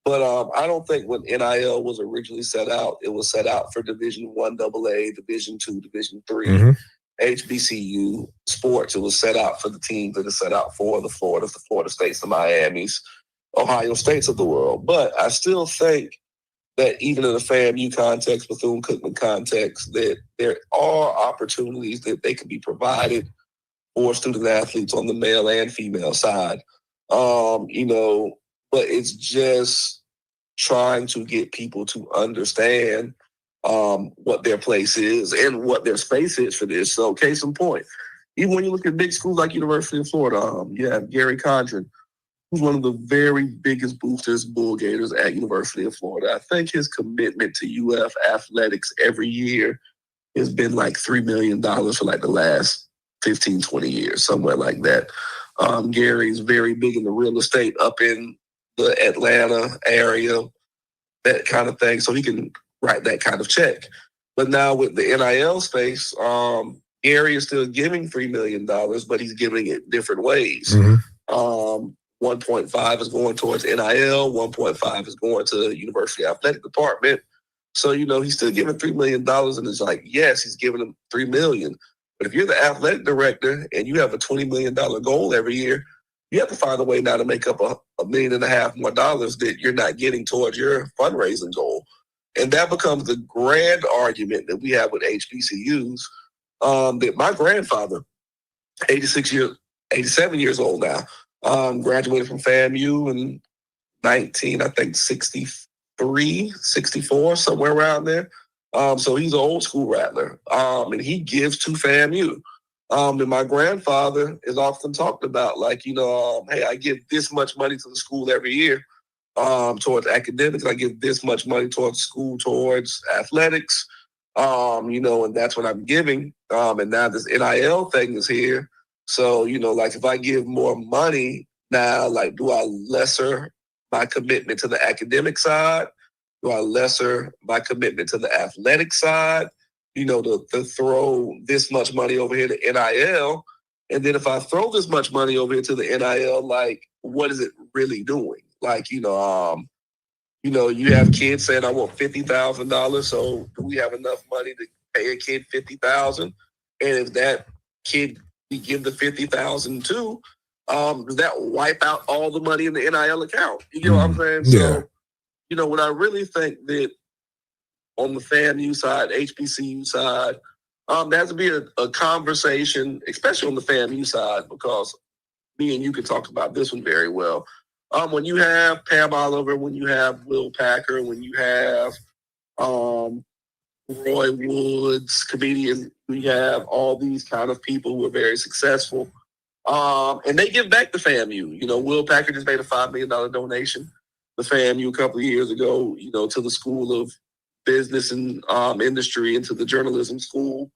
but I don't think when NIL was originally set out, it was set out for Division I AA, Division II, Division III. Mm-hmm. HBCU sports. It was set out for the teams that is set out for the Floridas, the Florida States, the Miamis, Ohio States of the world. But I still think that even in the FAMU context, Bethune-Cookman context, that there are opportunities that they can be provided for student athletes on the male and female side. But it's just trying to get people to understand what their place is and what their space is for this. So case in point, even when you look at big schools like University of Florida, you have Gary Condren, who's one of the very biggest boosters, bull gators at University of Florida. I think his commitment to UF athletics every year has been like $3 million for like the last 15, 20 years, somewhere like that. Gary's very big in the real estate up in the Atlanta area, that kind of thing. So he can write that kind of check. But now with the NIL space, Gary is still giving $3 million, but he's giving it different ways. Mm-hmm. 1.5 is going towards NIL, 1.5 is going to the University Athletic Department. So, he's still giving $3 million, and it's like, yes, he's giving them $3 million. But if you're the athletic director and you have a $20 million goal every year, you have to find a way now to make up $1.5 million more dollars that you're not getting towards your fundraising goal. And that becomes the grand argument that we have with HBCUs. That my grandfather, 87 years old now, graduated from FAMU in 63, 64, somewhere around there. So he's an old school rattler. And he gives to FAMU. And my grandfather is often talked about hey, I give this much money to the school every year. Towards academics, I give this much money towards school, towards athletics, and that's what I'm giving. And now this NIL thing is here. So, if I give more money now, do I lesser my commitment to the academic side? Do I lesser my commitment to the athletic side? To throw this much money over here to NIL. And then if I throw this much money over here to the NIL, what is it really doing? You have kids saying, I want $50,000. So do we have enough money to pay a kid $50,000? And if that kid we give the $50,000 to, does that wipe out all the money in the NIL account? You get what I'm saying? Yeah. So, what I really think that on the FAMU side, HBCU side, there has to be a conversation, especially on the FAMU side, because me and you can talk about this one very well. When you have Pam Oliver, when you have Will Packer, when you have Roy Woods, comedian, we have all these kind of people who are very successful. And they give back to FAMU. Will Packer just made a $5 million donation to FAMU a couple of years ago, to the School of Business and Industry and to the journalism school,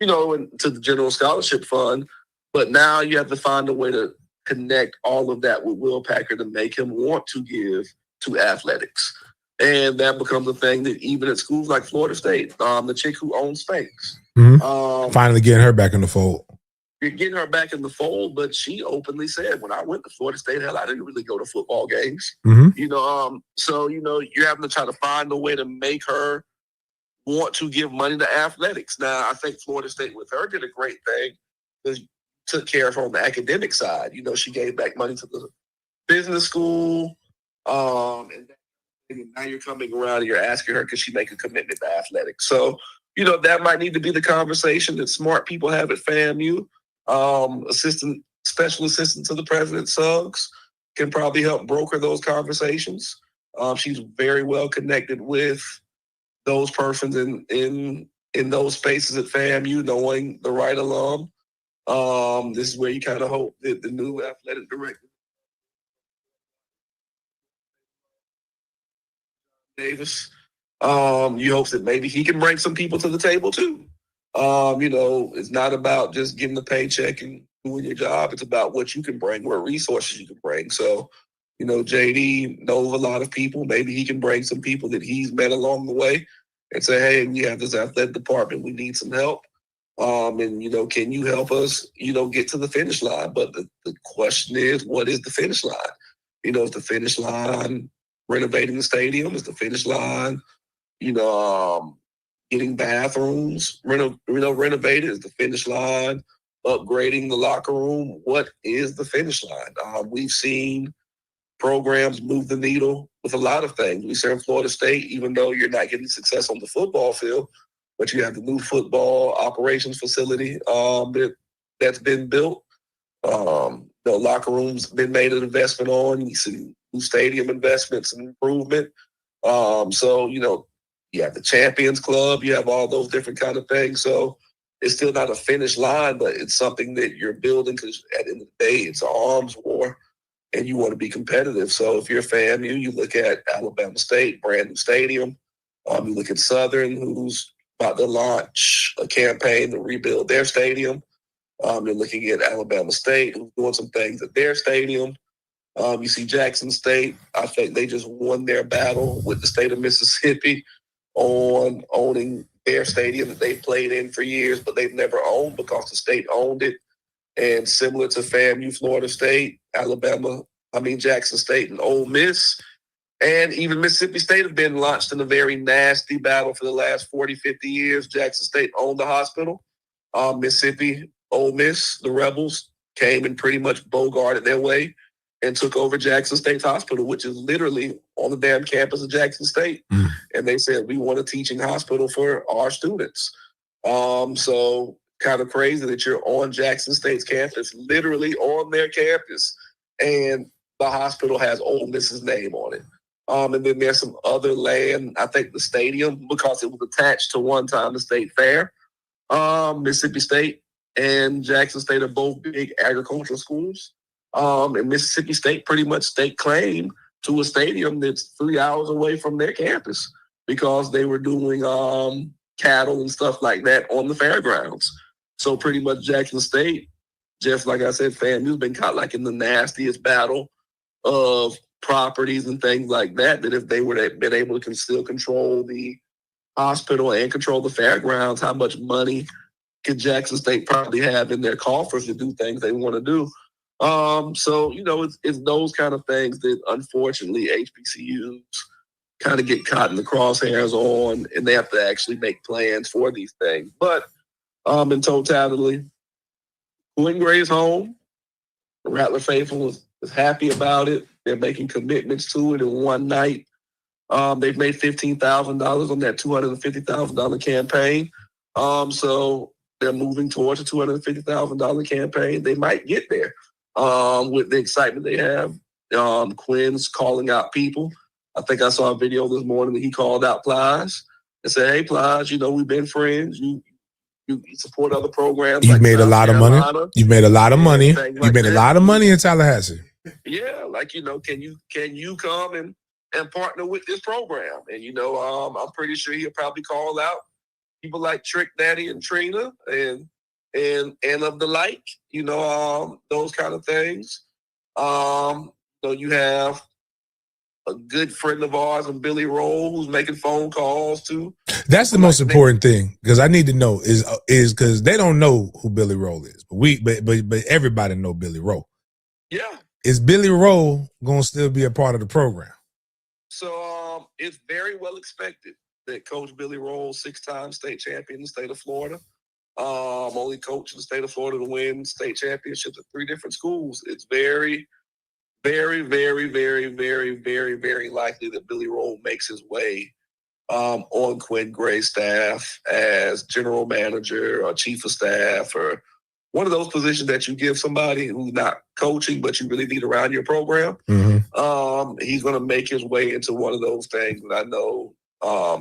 and to the General Scholarship Fund. But now you have to find a way to connect all of that with Will Packer to make him want to give to athletics. And that becomes a thing that even at schools like Florida State, the chick who owns Spanx. Finally getting her back in the fold. You're getting her back in the fold, but she openly said, when I went to Florida State, hell, I didn't really go to football games. So, you're having to try to find a way to make her want to give money to athletics. Now, I think Florida State with her did a great thing because took care of her on the academic side. She gave back money to the business school. And now you're coming around and you're asking her, could she make a commitment to athletics? So, that might need to be the conversation that smart people have at FAMU. Special assistant to the president, Suggs, can probably help broker those conversations. She's very well connected with those persons in those spaces at FAMU, knowing the right alum. This is where you kind of hope that the new athletic director, Davis, you hope that maybe he can bring some people to the table too. It's not about just getting the paycheck and doing your job. It's about what you can bring, what resources you can bring. So, JD knows a lot of people. Maybe he can bring some people that he's met along the way and say, hey, we have this athletic department. We need some help. And, can you help us, get to the finish line? But the question is, what is the finish line? Is the finish line renovating the stadium? Is the finish line, getting bathrooms renovated? Is the finish line upgrading the locker room? What is the finish line? We've seen programs move the needle with a lot of things. We saw in Florida State, even though you're not getting success on the football field, but you have the new football operations facility that's been built. The locker room's been made an investment on. You see new stadium investments and improvement. So, you have the Champions Club. You have all those different kind of things. So it's still not a finish line, but it's something that you're building because at the end of the day, it's an arms war and you want to be competitive. So if you're a FAMU, you look at Alabama State, brand new stadium. You look at Southern, who's about to launch a campaign to rebuild their stadium. You're looking at Alabama State, who's doing some things at their stadium. You see Jackson State. I think they just won their battle with the state of Mississippi on owning their stadium that they've played in for years, but they've never owned because the state owned it. And similar to FAMU, Florida State, Jackson State and Ole Miss, and even Mississippi State have been launched in a very nasty battle for the last 40, 50 years. Jackson State owned the hospital. Mississippi, Ole Miss, the Rebels, came and pretty much bogarted their way and took over Jackson State's hospital, which is literally on the damn campus of Jackson State. And they said, we want a teaching hospital for our students. So kind of crazy that you're on Jackson State's campus, literally on their campus, and the hospital has Ole Miss's name on it. And then there's some other land, I think the stadium, because it was attached to one time the state fair. Mississippi State and Jackson State are both big agricultural schools. And Mississippi State pretty much staked claim to a stadium that's 3 hours away from their campus because they were doing cattle and stuff like that on the fairgrounds. So pretty much Jackson State, just like I said, FAMU's been caught like in the nastiest battle of properties and things like that, that if they would have been able to still control the hospital and control the fairgrounds, how much money could Jackson State probably have in their coffers to do things they want to do? So, it's those kind of things that unfortunately HBCUs kind of get caught in the crosshairs on, and they have to actually make plans for these things. But in totality, Quinn Gray's home. Rattler faithful is happy about it. They're making commitments to it in one night. They've made $15,000 on that $250,000 campaign. So they're moving towards a $250,000 campaign. They might get there with the excitement they have. Quinn's calling out people. I think I saw a video this morning that he called out Plies and said, "Hey, Plies, we've been friends. You support other programs. You've like made a South lot of money. Carolina, You've made a lot of money. things You've like made a that. lot of money in Tallahassee. Yeah, can you come and partner with this program?" And I'm pretty sure he'll probably call out people like Trick Daddy and Trina and of the like, those kind of things. So you have a good friend of ours, and Billy Roll, who's making phone calls to. That's the most important thing, because I need to know is because they don't know who Billy Roll is, but everybody know Billy Roll. Yeah. Is Billy Roll gonna still be a part of the program? So it's very well expected that Coach Billy Roll, 6-time state champion in the state of Florida, only coach in the state of Florida to win state championships at 3 different schools. It's very, very, very, very, very, very, very likely that Billy Roll makes his way on Quinn Gray's staff as general manager or chief of staff, or one of those positions that you give somebody who's not coaching but you really need around your program. Mm-hmm. He's going to make his way into one of those things. And I know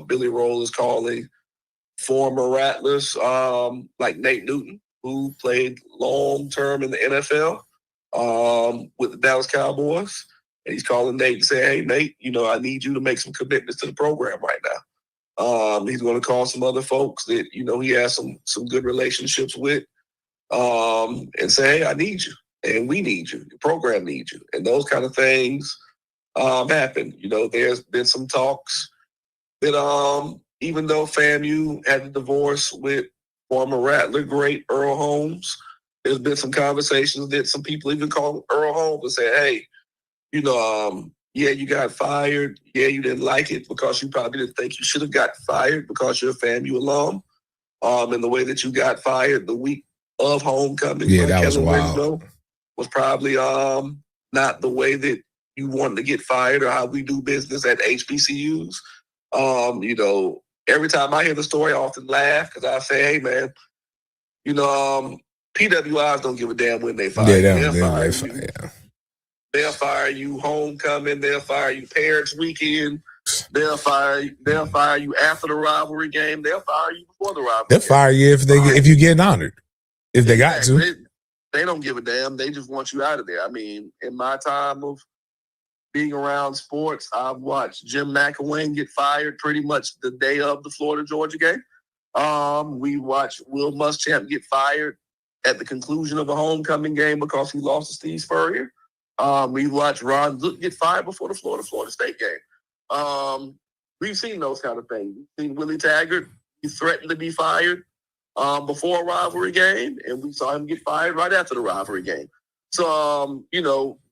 Billy Roll is calling former Rattlers like Nate Newton, who played long-term in the NFL with the Dallas Cowboys. And he's calling Nate and saying, "Hey, Nate, I need you to make some commitments to the program right now." He's going to call some other folks that, he has some good relationships with and say, "Hey, I need you. And we need you. The program needs you." And those kind of things happen. There's been some talks that even though FAMU had a divorce with former Rattler great Earl Holmes, there's been some conversations that some people even call Earl Holmes and say, "Hey, yeah, you got fired. Yeah, you didn't like it because you probably didn't think you should have got fired because you're a FAMU alum. And the way that you got fired the week of homecoming, yeah, that was wild. Was probably not the way that you wanted to get fired or how we do business at HBCUs. Every time I hear the story, I often laugh because I say, "Hey, man, PWIs don't give a damn when they fire you. They'll fire you homecoming. They'll fire you parents' weekend. They'll fire you after the rivalry game. They'll fire you before the rivalry. They'll fire you if you get honored. If they got to. They don't give a damn. They just want you out of there. I mean, in my time of being around sports, I've watched Jim McElwain get fired pretty much the day of the Florida-Georgia game. We watched Will Muschamp get fired at the conclusion of a homecoming game because he lost to Steve Spurrier. We watched Ron Zook get fired before the Florida State game. We've seen those kind of things. We've seen Willie Taggart. He threatened to be fired before a rivalry game, and we saw him get fired right after the rivalry game. So,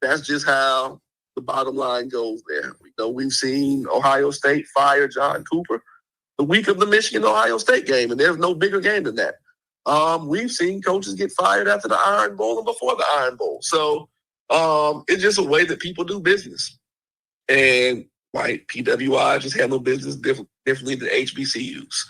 that's just how the bottom line goes there. We've seen Ohio State fire John Cooper the week of the Michigan-Ohio State game, and there's no bigger game than that. We've seen coaches get fired after the Iron Bowl and before the Iron Bowl. So it's just a way that people do business. And PWI just handle business differently than HBCUs.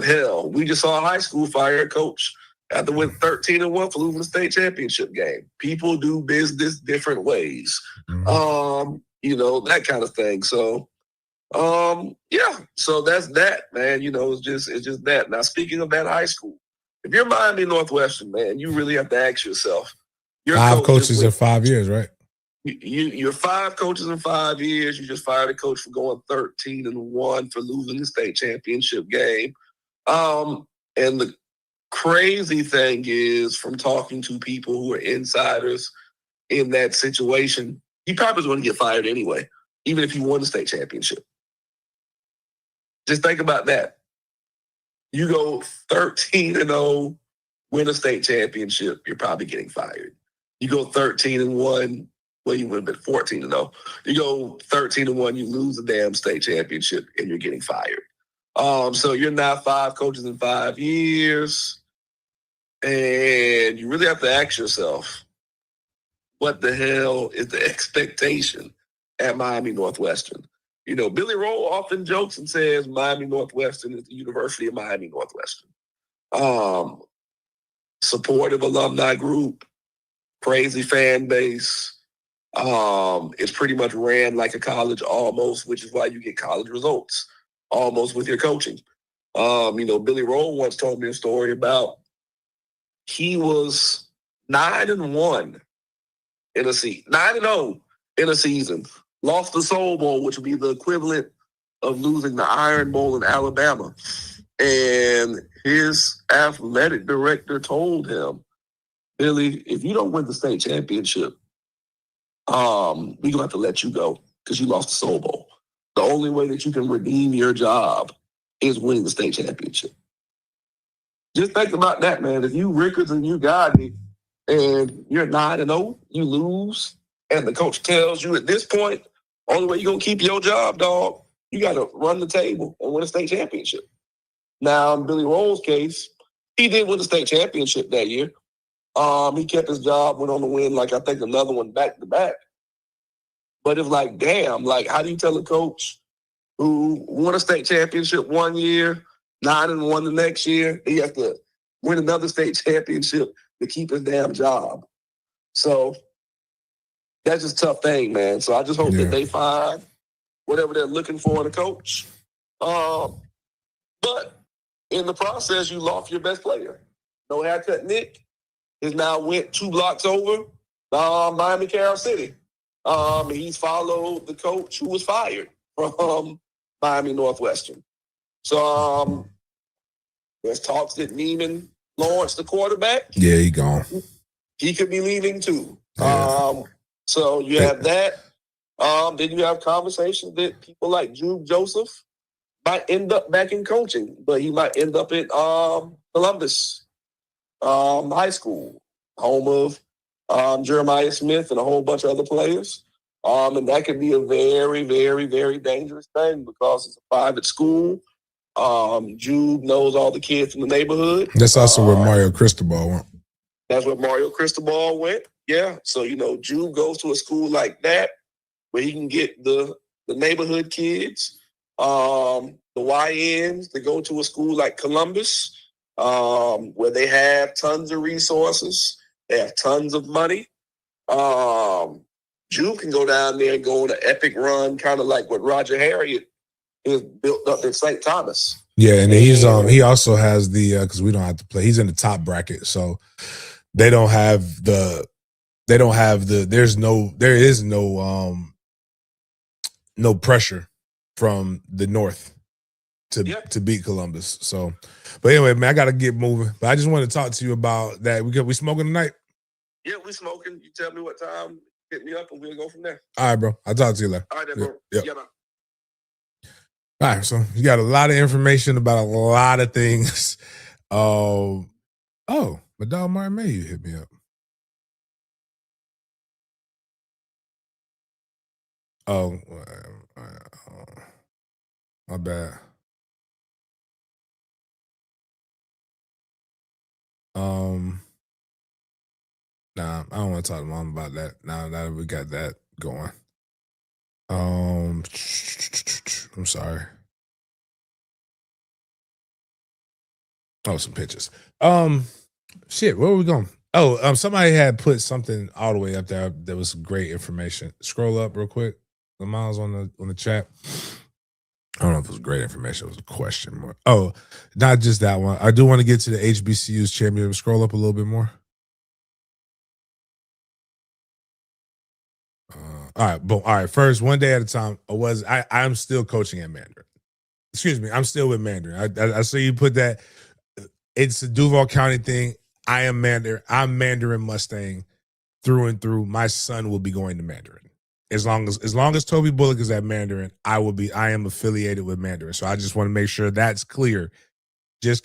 Hell, we just saw a high school fire a coach after win 13-1 for losing the state championship game. People do business different ways. That kind of thing. So, yeah. So that's that, man. It's just that. Now, speaking of that high school, if you're Miami Northwestern, man, you really have to ask yourself. 5 coaches in 5 years, right? You're 5 coaches in 5 years. You just fired a coach for going 13-1 for losing the state championship game. And the crazy thing is, from talking to people who are insiders in that situation, he probably was going to get fired anyway, even if he won the state championship. Just think about that. You go 13-0, win a state championship, you're probably getting fired. You go 13-1, well, you would have been 14-0. You go 13-1, you lose the damn state championship, and you're getting fired. So you're now 5 coaches in 5 years, and you really have to ask yourself, what the hell is the expectation at Miami Northwestern? You know, Billy Roll often jokes and says Miami Northwestern is the University of Miami Northwestern. Supportive alumni group, crazy fan base. It's pretty much ran like a college almost, which is why you get college results almost with your coaching. You know, Billy Roll once told me a story about he was 9-1 in a season, 9-0 in a season. Lost the Soul Bowl, which would be the equivalent of losing the Iron Bowl in Alabama. And his athletic director told him, Billy, if you don't win the state championship, we're going to have to let you go because you lost the Soul Bowl. The only way that you can redeem your job is winning the state championship. Just think about that, man. If you Rickards and you Godney and you're 9-0, you lose, and the coach tells you at this point, only way you're going to keep your job, dog, you got to run the table and win a state championship. Now, in Billy Roll's case, he did win the state championship that year. He kept his job, went on to win, like, I think another one back-to-back. But it's like, damn, like, how do you tell a coach who won a state championship one year, 9-1 the next year, he has to win another state championship to keep his damn job? So that's just a tough thing, man. So I just hope that they find whatever they're looking for in a coach. But in the process, you lost your best player. No Haircut Nick has now went 2 blocks over Miami Carroll City. He's followed the coach who was fired from Miami Northwestern. So there's talks that Neiman Lawrence, the quarterback, he gone. He could be leaving too. Yeah. So you have that. Then you have conversations that people like Jude Joseph might end up back in coaching, but he might end up at Columbus High School, home of Jeremiah Smith and a whole bunch of other players. And that could be a very, very, very dangerous thing because it's a private school. Jude knows all the kids in the neighborhood. That's also where Mario Cristobal went. That's where Mario Cristobal went. Yeah. So, you know, Jude goes to a school like that where he can get the neighborhood kids, the YNs, to go to a school like Columbus, where they have tons of resources. They have tons of money. Jude can go down there and go on an epic run, kind of like what Roger Harriet is built up in St. Thomas. Yeah, and he's he also has the because we don't have to play. He's in the top bracket, so there is no pressure from the north to beat Columbus. So, but anyway, man, I got to get moving. But I just want to talk to you about that. We smoking tonight? Yeah, we smoking. You tell me what time. Hit me up and we'll go from there. All right, bro. I'll talk to you later. All right, then, bro. Yep. Yeah, man. All right, so you got a lot of information about a lot of things. Oh, my dog Martin Mayhew hit me up. Oh, my bad. Nah, I don't want to talk to mom about that. Now that we got that going. I'm sorry. Oh, some pictures. Shit, where are we going? Oh, somebody had put something all the way up there that was great information. Scroll up real quick. The miles on the chat. I don't know if it was great information. It was a question more. Oh, not just that one. I do want to get to the HBCU's championship. Scroll up a little bit more. All right, boom. All right, first, one day at a time. I'm still coaching at Mandarin. Excuse me, I'm still with Mandarin. I see you put that. It's a Duval County thing. I am Mandarin. I'm Mandarin Mustang through and through. My son will be going to Mandarin. As long as Toby Bullock is at Mandarin, I am affiliated with Mandarin. So I just want to make sure that's clear. Just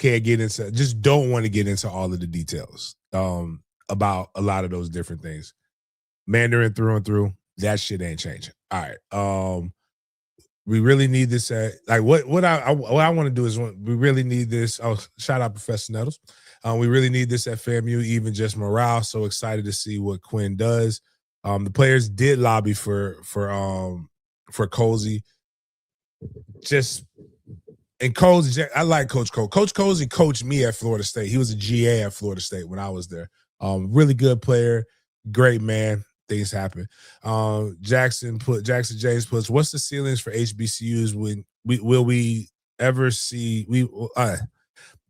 don't want to get into all of the details about a lot of those different things. Mandarin through and through. That shit ain't changing. All right. We really need this what I want to do is we really need this. Oh, shout out Professor Nettles. We really need this at FAMU, even just morale. So excited to see what Quinn does. The players did lobby for Colsey. And Colsey, I like Coach Cole. Coach Colsey coached me at Florida State. He was a GA at Florida State when I was there. Really good player, great man. Things happen. Jackson James puts, what's the ceilings for HBCUs? When will we ever see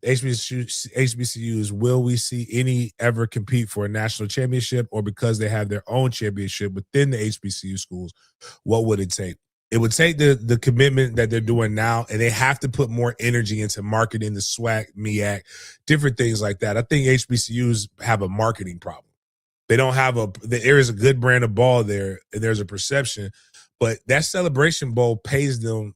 HBCUs? Will we see any ever compete for a national championship, or because they have their own championship within the HBCU schools? What would it take? It would take the commitment that they're doing now, and they have to put more energy into marketing, the SWAC, MEAC, different things like that. I think HBCUs have a marketing problem. They don't have there is a good brand of ball there, and there's a perception, but that Celebration Bowl pays them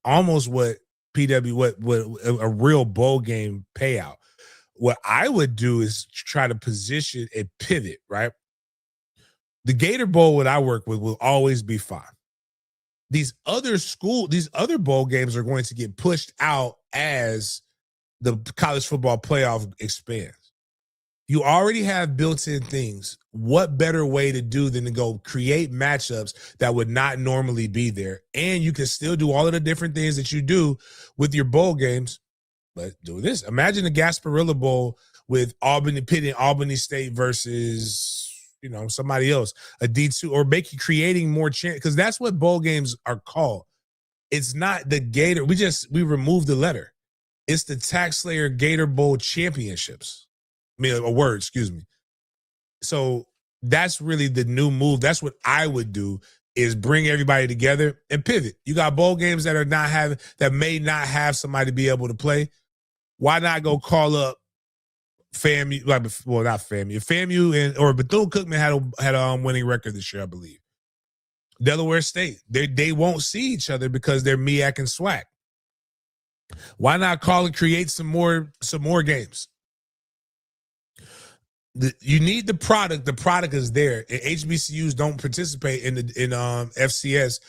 almost what a real bowl game payout. What I would do is try to position a pivot, right? The Gator Bowl, what I work with, will always be fine. These other bowl games are going to get pushed out as the college football playoff expands. You already have built-in things. What better way to do than to go create matchups that would not normally be there? And you can still do all of the different things that you do with your bowl games, but do this. Imagine the Gasparilla Bowl with pitting Albany State versus somebody else, a D2, or creating more chance, because that's what bowl games are called. It's not the Gator. We removed the letter. It's the TaxSlayer Gator Bowl Championships. Excuse me. So that's really the new move. That's what I would do, is bring everybody together and pivot. You got bowl games that may not have somebody be able to play. Why not go call up FAMU, not FAMU, or Bethune-Cookman had a winning record this year, I believe. Delaware State, they won't see each other because they're MEAC and SWAC. Why not call and create some more games? You need the product. The product is there. And HBCUs don't participate in FCS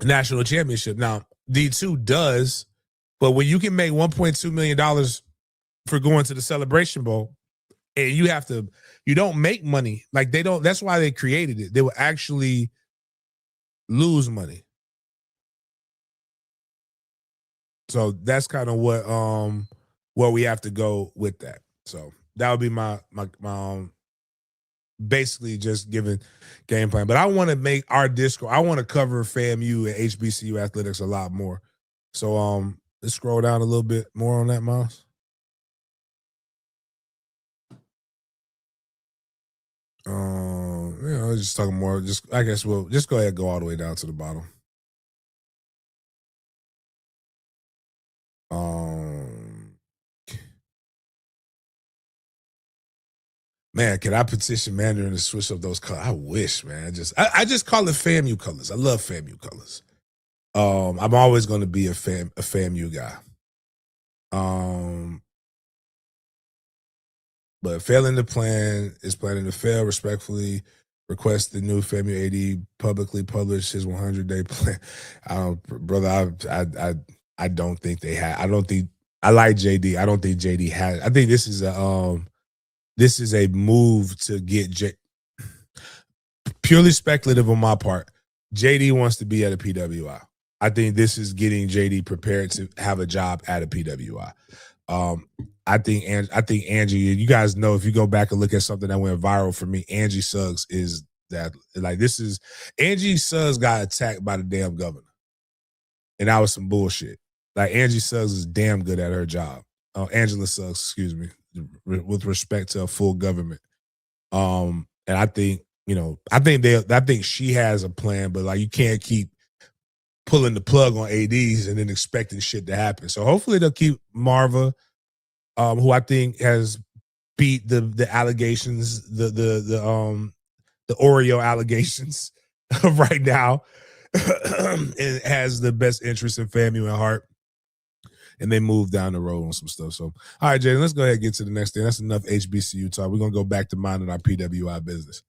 national championship. Now D2 does, but when you can make $1.2 million for going to the Celebration Bowl, and you don't make money. Like they don't, that's why they created it. They will actually lose money. So that's kind of what we have to go with that. So that would be my basically just giving game plan. But I want to make our Discord, I want to cover FAMU and HBCU athletics a lot more. So let's scroll down a little bit more on that, Miles. Just talking more. I guess we'll just go ahead and go all the way down to the bottom. Man, can I petition Mandarin to switch up those colors? I wish, man. I just call it FAMU colors. I love FAMU colors. I'm always going to be a FAMU guy. But failing to plan is planning to fail. Respectfully request the new FAMU AD publicly publish his 100-day plan. I don't think they have. I like JD. I don't think JD has. I think this is a move to get purely speculative on my part. JD wants to be at a PWI. I think this is getting JD prepared to have a job at a PWI. I think Angie, you guys know, if you go back and look at something that went viral for me, Angie Suggs is that, like, Angie Suggs got attacked by the damn governor. And that was some bullshit. Like, Angie Suggs is damn good at her job. Angela Suggs, excuse me, with respect to a full government. And I think, I think she has a plan, but like, you can't keep pulling the plug on ADs and then expecting shit to happen. So hopefully they'll keep Marva, who I think has beat the allegations, the Oreo allegations right now, and has the best interest in FAMU at heart. And they move down the road on some stuff. So, all right, Jaden, let's go ahead and get to the next thing. That's enough HBCU talk. We're going to go back to minding our PWI business.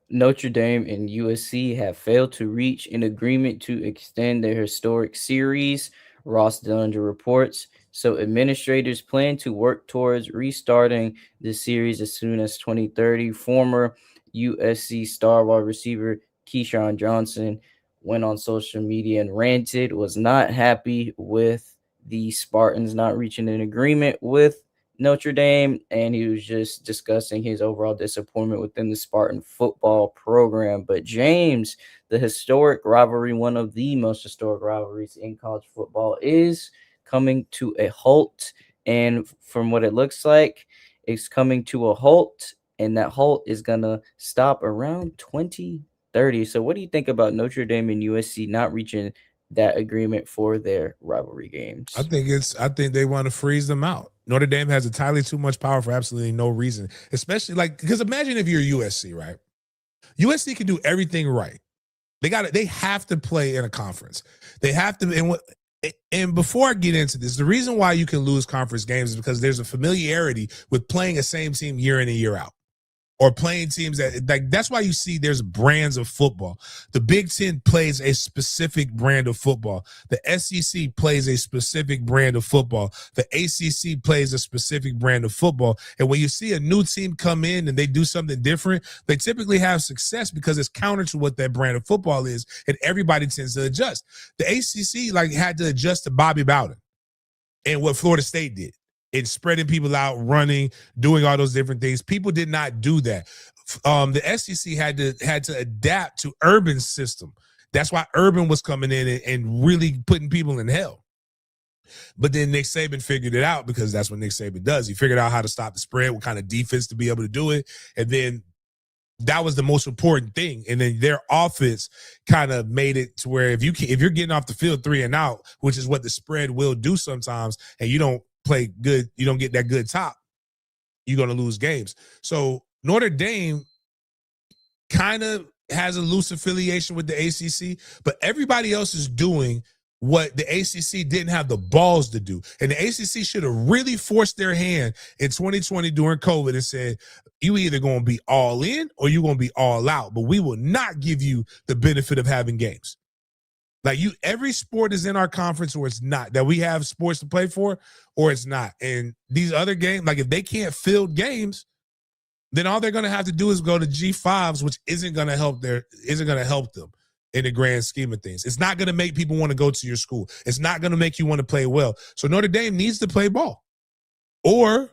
Notre Dame and USC have failed to reach an agreement to extend their historic series. Ross Dellinger reports So administrators plan to work towards restarting the series as soon as 2030. Former USC star wide receiver Keyshawn Johnson went on social media and ranted, was not happy with the Spartans not reaching an agreement with Notre Dame, and he was just discussing his overall disappointment within the Spartan football program. But James, the historic rivalry, one of the most historic rivalries in college football, is coming to a halt. And from what it looks like, it's coming to a halt, and that halt is going to stop around 2030. So what do you think about Notre Dame and USC not reaching that agreement for their rivalry games? I think they want to freeze them out. Notre Dame has entirely too much power for absolutely no reason, especially because imagine if you're USC, right? USC can do everything right. They have to play in a conference. They have to, and before I get into this, the reason why you can lose conference games is because there's a familiarity with playing a same team year in and year out. Or playing teams that's why you see there's brands of football. The Big Ten plays a specific brand of football. The SEC plays a specific brand of football. The ACC plays a specific brand of football. And when you see a new team come in and they do something different, they typically have success because it's counter to what that brand of football is, and everybody tends to adjust. The ACC had to adjust to Bobby Bowden and what Florida State did. It's spreading people out, running, doing all those different things. People did not do that. The SEC had to adapt to Urban's system. That's why Urban was coming in and really putting people in hell. But then Nick Saban figured it out, because that's what Nick Saban does. He figured out how to stop the spread, what kind of defense to be able to do it. And then that was the most important thing. And then their offense kind of made it to where if you're getting off the field 3 and out, which is what the spread will do sometimes, and you don't play good, you don't get that good top, you're going to lose games. So Notre Dame kind of has a loose affiliation with the ACC, but everybody else is doing what the ACC didn't have the balls to do. And the ACC should have really forced their hand in 2020 during COVID and said, you either going to be all in or you're going to be all out, but we will not give you the benefit of having games. Every sport is in our conference or it's not, that we have sports to play for or it's not. And these other games, if they can't field games, then all they're going to have to do is go to G5s, which isn't going to help them in the grand scheme of things. It's not going to make people want to go to your school. It's not going to make you want to play well. So Notre Dame needs to play ball or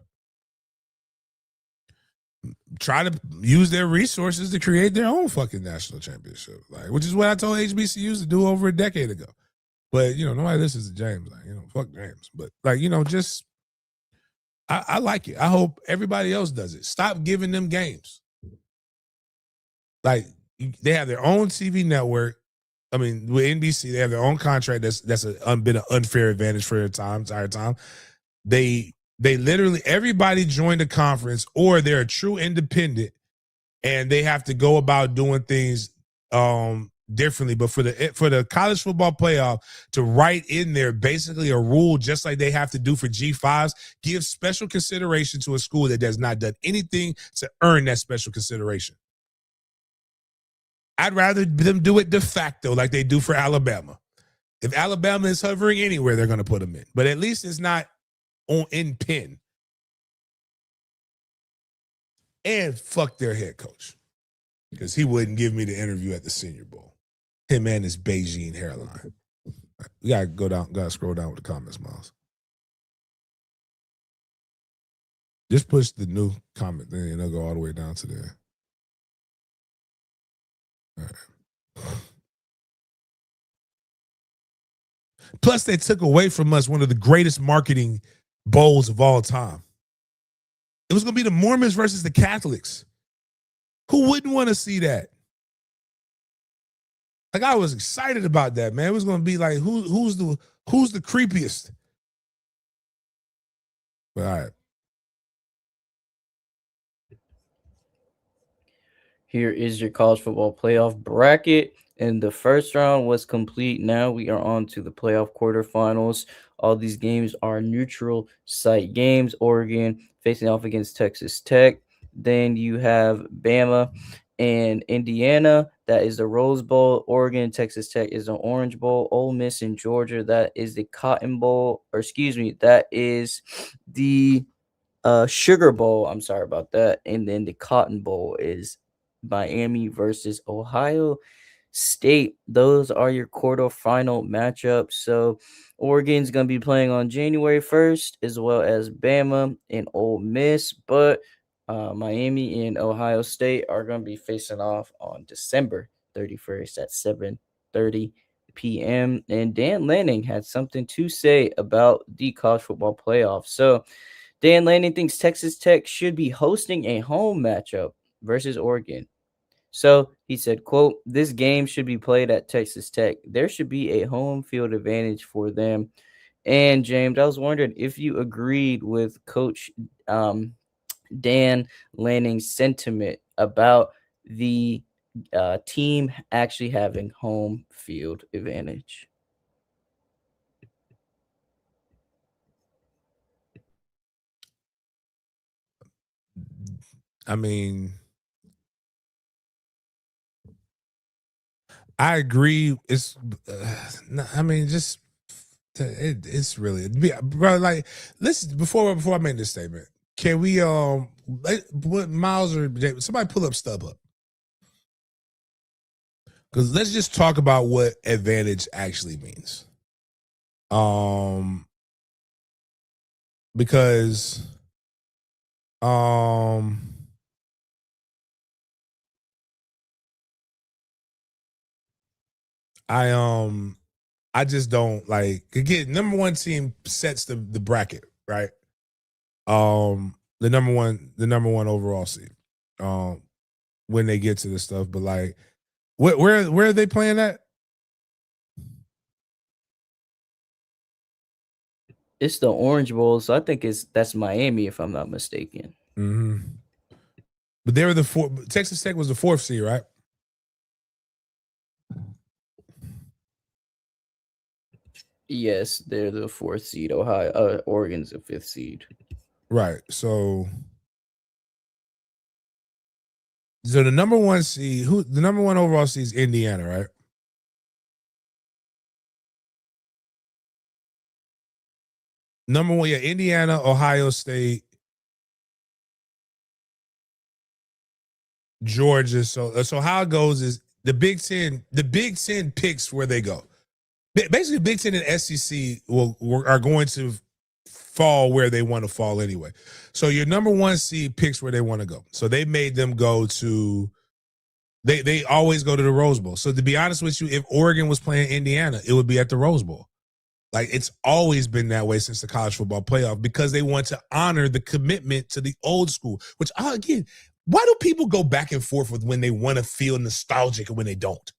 try to use their resources to create their own fucking national championship, which is what I told HBCUs to do over a decade ago. But, nobody listens to James. Fuck James. But, just I like it. I hope everybody else does it. Stop giving them games. They have their own TV network. I mean, with NBC, they have their own contract. That's been an unfair advantage for their entire time. They literally, everybody joined a conference or they're a true independent and they have to go about doing things differently. But for the college football playoff to write in there basically a rule just like they have to do for G5s, give special consideration to a school that has not done anything to earn that special consideration. I'd rather them do it de facto like they do for Alabama. If Alabama is hovering anywhere, they're going to put them in. But at least it's not in Penn. And fuck their head coach, because he wouldn't give me the interview at the Senior Bowl. Him and his Beijing hairline. We got to go down, got to scroll down with the comments, Miles. Just push the new comment thing and it'll go all the way down to there. All right. Plus, they took away from us one of the greatest marketing bowls of all time. It was going to be the Mormons versus the Catholics. Who wouldn't want to see that? I was excited about that, man. It was going to be who's the creepiest? But all right. Here is your college football playoff bracket. And the first round was complete. Now we are on to the playoff quarterfinals. All these games are neutral site games. Oregon facing off against Texas Tech. Then you have Bama and Indiana, that is the Rose Bowl. Oregon, Texas Tech is the Orange Bowl. Ole Miss and Georgia, that is the Cotton Bowl, or excuse me, that is the Sugar Bowl. I'm sorry about that. And then the Cotton Bowl is Miami versus Ohio State. Those are your quarterfinal matchups. So Oregon's going to be playing on January 1st, as well as Bama and Ole Miss. But Miami and Ohio State are going to be facing off on December 31st at 7:30 p.m. And Dan Lanning had something to say about the college football playoffs. So Dan Lanning thinks Texas Tech should be hosting a home matchup versus Oregon. So he said, quote, "This game should be played at Texas Tech. There should be a home field advantage for them." And James, I was wondering if you agreed with Coach Dan Lanning's sentiment about the team actually having home field advantage. I mean, I agree. It's, I mean, just it's really, bro. Like, listen, before I make this statement, can we what Miles or somebody pull up StubHub? Because let's just talk about what advantage actually means. Because I just don't like, again, number one team sets the bracket, right? The number one overall seed. When they get to this stuff, but like, where are they playing at? It's the Orange Bowl, so I think that's Miami, if I'm not mistaken. Mm-hmm. But they were the fourth. Texas Tech was the 4th seed, right? Yes, they're the 4th seed. Oregon's the 5th seed. Right. So the number one seed, the number one overall seed is Indiana, right? Number one, yeah, Indiana, Ohio State, Georgia. So how it goes is the Big Ten picks where they go. Basically, Big Ten and SEC are going to fall where they want to fall anyway. So your number one seed picks where they want to go. So they made them go to, they always go to the Rose Bowl. So to be honest with you, if Oregon was playing Indiana, it would be at the Rose Bowl. Like, it's always been that way since the college football playoff, because they want to honor the commitment to the old school, which, again, why do people go back and forth with when they want to feel nostalgic and when they don't?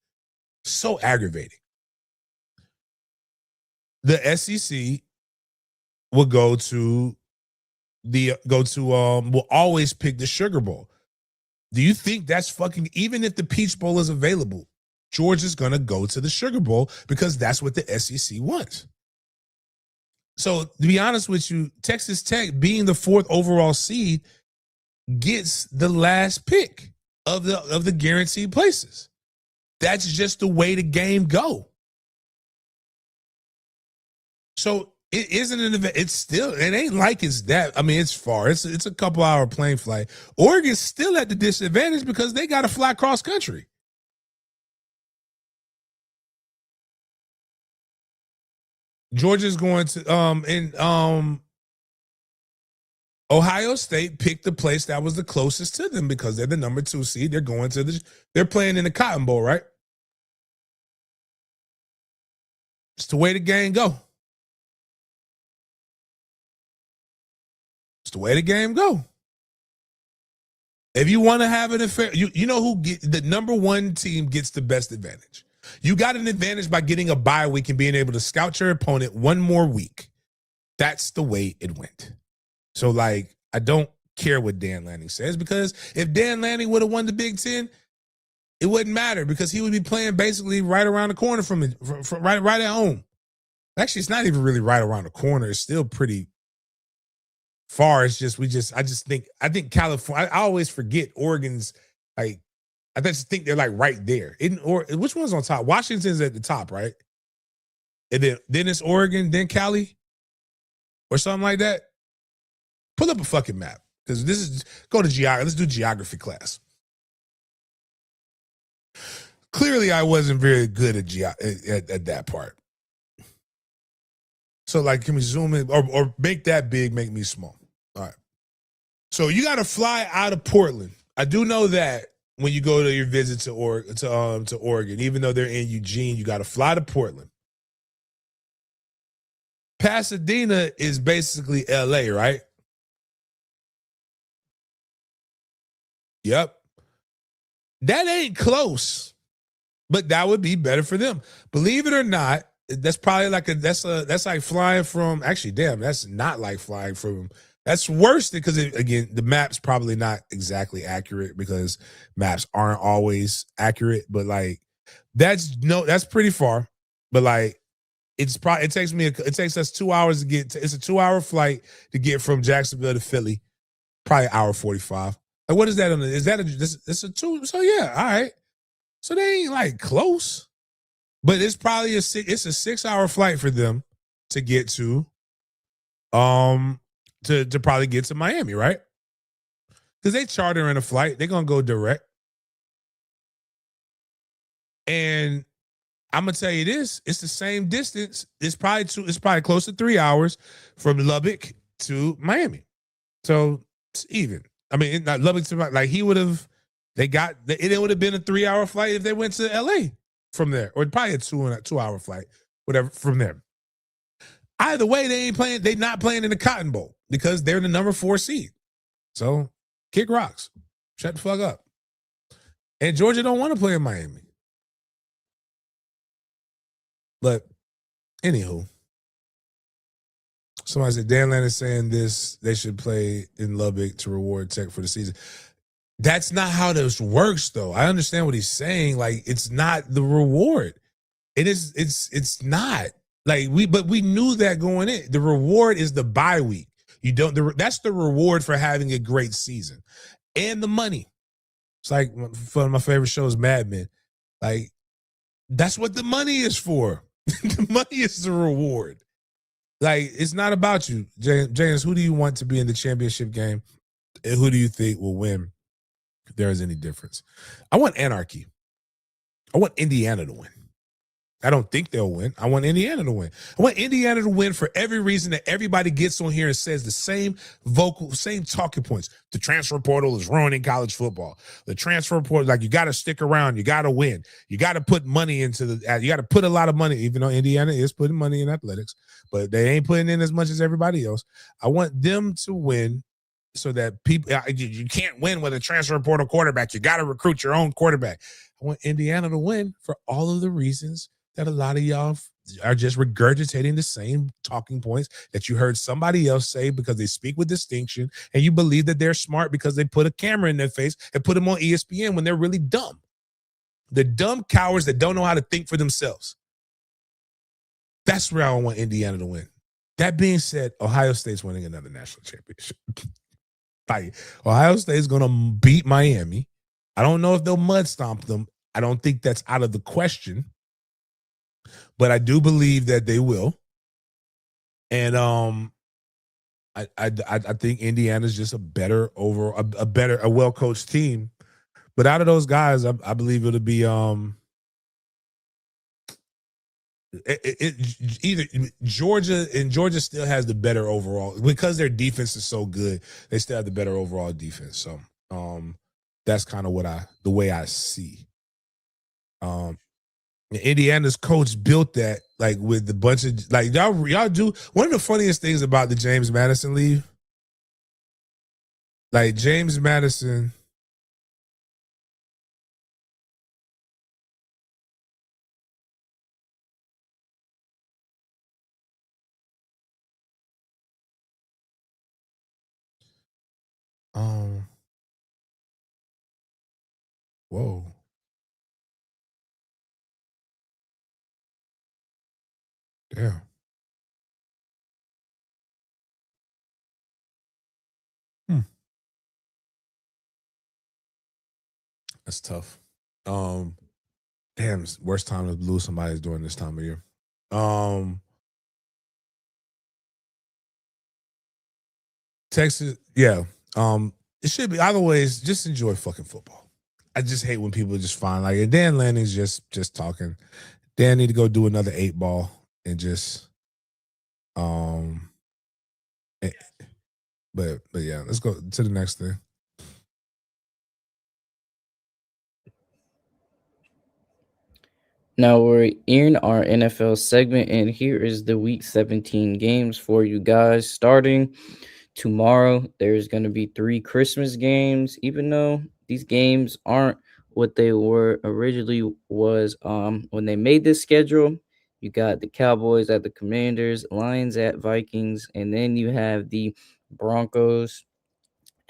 So aggravating. The SEC will will always pick the Sugar Bowl. Do you think that's fucking, even if the Peach Bowl is available, Georgia's going to go to the Sugar Bowl because that's what the SEC wants? So to be honest with you, Texas Tech, being the 4th overall seed, gets the last pick of the guaranteed places. That's just the way the game go. So it isn't an event. It's still, it ain't like it's that. I mean, it's far. It's a couple hour plane flight. Oregon's still at the disadvantage because they got to fly cross country. Georgia's going to Ohio State picked the place that was the closest to them because they're the number 2 seed. They're going to they're playing in the Cotton Bowl, right? It's the way the game go. It's the way the game go. If you want to have an affair, you know who the number one team gets the best advantage. You got an advantage by getting a bye week and being able to scout your opponent one more week. That's the way it went. So, like, I don't care what Dan Lanning says, because if Dan Lanning would have won the Big Ten, it wouldn't matter because he would be playing basically right around the corner from right at home. Actually, it's not even really right around the corner. It's still pretty far. It's just I think California. I always forget Oregon's like I just think they're like right there. Or which one's on top? Washington's at the top, right? And then it's Oregon, then Cali, or something like that. Pull up a fucking map because this is go to geography. Let's do geography class. Clearly, I wasn't very good at that part. So, like, can we zoom in or make that big, make me small? All right. So you got to fly out of Portland. I do know that when you go to your visit to Oregon, even though they're in Eugene, you got to fly to Portland. Pasadena is basically LA, right? Yep. That ain't close, but that would be better for them. Believe it or not, that's probably like that's like flying from, actually, damn, that's not like flying from, that's worse because again, the map's probably not exactly accurate because maps aren't always accurate, but like that's pretty far. But like it takes us 2 hours to get to, it's a 2-hour flight to get from Jacksonville to Philly, probably an hour 45. Like, what is that on is that it's a 2? So yeah, all right. So they ain't like close. But it's probably a 6-hour flight for them to get to to probably get to Miami, right? Because they charter in a flight, they're gonna go direct. And I'm gonna tell you this: it's the same distance. It's probably close to 3 hours from Lubbock to Miami. So it's even. I mean, not Lubbock to like he would have. It would have been a 3-hour flight if they went to LA from there, or probably a 2-hour flight, whatever from there. Either way, they ain't playing. They not playing in the Cotton Bowl because they're the number 4 seed. So kick rocks, shut the fuck up. And Georgia don't want to play in Miami. But anywho, somebody said Dan Lannis saying this, they should play in Lubbock to reward Tech for the season. That's not how this works, though. I understand what he's saying. Like, it's not the reward. It's not. Like, we knew that going in. The reward is the bye week. That's the reward for having a great season. And the money. It's like one of my favorite shows, Mad Men. Like, that's what the money is for. The money is the reward. Like, it's not about you. James, who do you want to be in the championship game? And who do you think will win? If there is any difference. I want anarchy. I want Indiana to win. I don't think they'll win. I want Indiana to win. I want Indiana to win for every reason that everybody gets on here and says the same talking points. The transfer portal is ruining college football. The transfer portal, like, you got to stick around. You got to win. You got to put money into you got to put a lot of money, even though Indiana is putting money in athletics, but they ain't putting in as much as everybody else. I want them to win so that people, you can't win with a transfer portal quarterback. You got to recruit your own quarterback. I want Indiana to win for all of the reasons that a lot of y'all are just regurgitating the same talking points that you heard somebody else say because they speak with distinction, and you believe that they're smart because they put a camera in their face and put them on ESPN when they're really dumb. The dumb cowards that don't know how to think for themselves. That's where I want Indiana to win. That being said, Ohio State's winning another national championship. Ohio State's going to beat Miami. I don't know if they'll mud stomp them. I don't think that's out of the question. But I do believe that they will. And I think Indiana's just a better a well-coached team. But out of those guys, I believe it'll be either Georgia, and Georgia still has the better overall because their defense is so good. They still have the better overall defense. So that's kind of the way I see. Indiana's coach built that, like, with a bunch of, like, y'all do. One of the funniest things about the James Madison leave, like, James Madison. Whoa. Damn. That's tough. Damn, worst time to lose somebody is during this time of year. Texas, yeah. It should be either ways. Just enjoy fucking football. I just hate when people just find like Dan Lanning's just talking. Dan need to go do another 8-ball and just eh, but yeah, let's go to the next thing. Now we're in our NFL segment, and here is the Week 17 games for you guys. Starting tomorrow, there's going to be 3 Christmas games, even though these games aren't what they were originally was when they made this schedule. You got the Cowboys at the Commanders, Lions at Vikings, and then you have the Broncos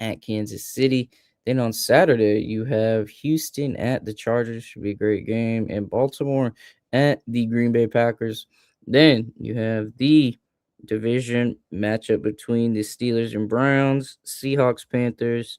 at Kansas City. Then on Saturday, you have Houston at the Chargers. Should be a great game. And Baltimore at the Green Bay Packers. Then you have the division matchup between the Steelers and Browns, Seahawks, Panthers,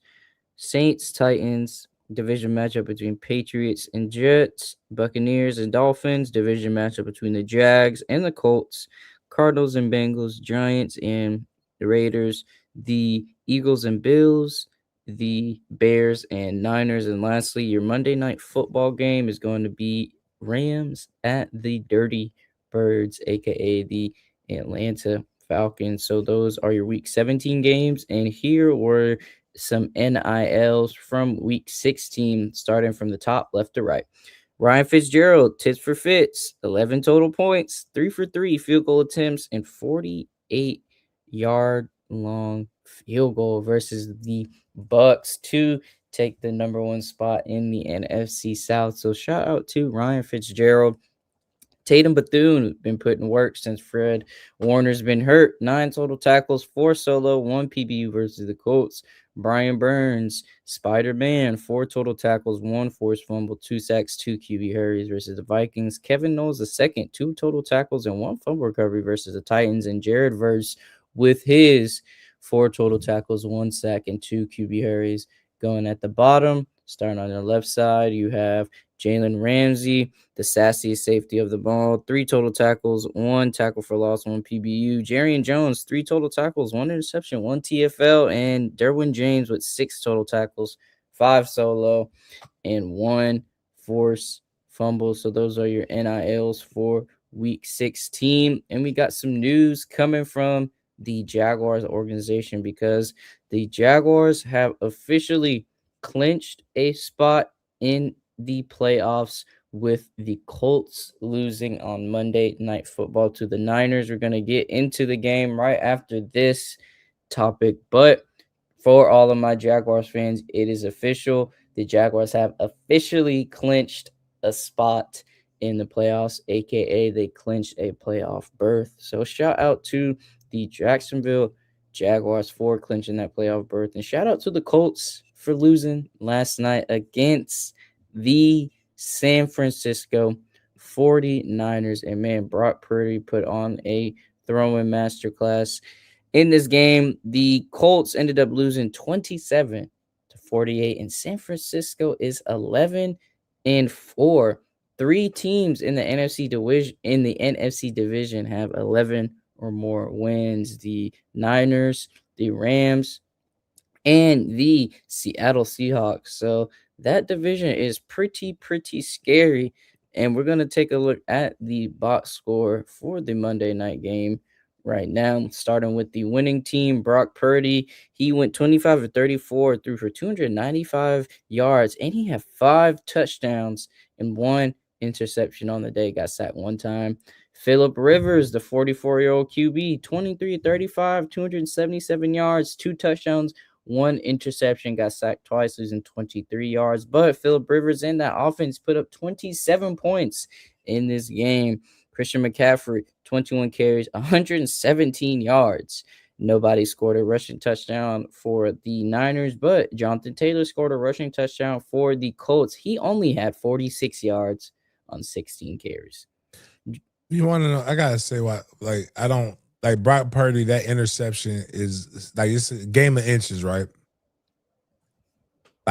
Saints, Titans, division matchup between Patriots and Jets, Buccaneers and Dolphins, division matchup between the Jags and the Colts, Cardinals and Bengals, Giants and the Raiders, the Eagles and Bills, the Bears and Niners. And lastly, your Monday night football game is going to be Rams at the Dirty Birds, aka the Atlanta Falcons. So those are your Week 17 games. And here were some NILs from Week 16, starting from the top left to right. Ryan Fitzgerald, tits for Fitz, 11 total points, 3 for 3 field goal attempts, and 48-yard long field goal versus the Bucks to take the number 1 spot in the NFC South. So shout out to Ryan Fitzgerald. Tatum Bethune been putting work since Fred Warner's been hurt. 9 total tackles, 4 solo, 1 PBU versus the Colts. Brian Burns, Spider-Man, 4 total tackles, 1 forced fumble, 2 sacks, 2 QB hurries versus the Vikings. Kevin Knowles II, 2 total tackles and 1 fumble recovery versus the Titans. And Jared Verse with his 4 total tackles, 1 sack, and 2 QB hurries. Going at the bottom, starting on the left side, you have Jalen Ramsey, the sassiest safety of the ball, 3 total tackles, 1 tackle for loss, 1 PBU. Jarian Jones, 3 total tackles, 1 interception, 1 TFL. And Derwin James with 6 total tackles, 5 solo, and 1 forced fumble. So those are your NILs for Week 16. And we got some news coming from the Jaguars organization because the Jaguars have officially clinched a spot in the playoffs with the Colts losing on Monday Night Football to the Niners. We're going to get into the game right after this topic, but for all of my Jaguars fans, it is official. The Jaguars have officially clinched a spot in the playoffs, aka they clinched a playoff berth. So shout out to the Jacksonville Jaguars for clinching that playoff berth, and shout out to the Colts for losing last night against the San Francisco 49ers. And man, Brock Purdy put on a throwing masterclass in this game. The Colts ended up losing 27-48, and San Francisco is 11-4. 3 teams in the NFC division have 11 or more wins: the Niners, the Rams, and the Seattle Seahawks. So that division is pretty scary. And we're going to take a look at the box score for the Monday night game right now, starting with the winning team, Brock Purdy. He went 25 of 34, threw for 295 yards, and he had 5 touchdowns and 1 interception on the day. Got sacked 1 time. Phillip Rivers, the 44-year-old QB, 23 of 35, 277 yards, 2 touchdowns, 1 interception, got sacked twice, losing 23 yards. But Phillip Rivers and that offense put up 27 points in this game. Christian McCaffrey, 21 carries, 117 yards. Nobody scored a rushing touchdown for the Niners, but Jonathan Taylor scored a rushing touchdown for the Colts. He only had 46 yards on 16 carries. You want to know? I gotta say why. Like, I don't like Brock Purdy. That interception is like it's a game of inches, right?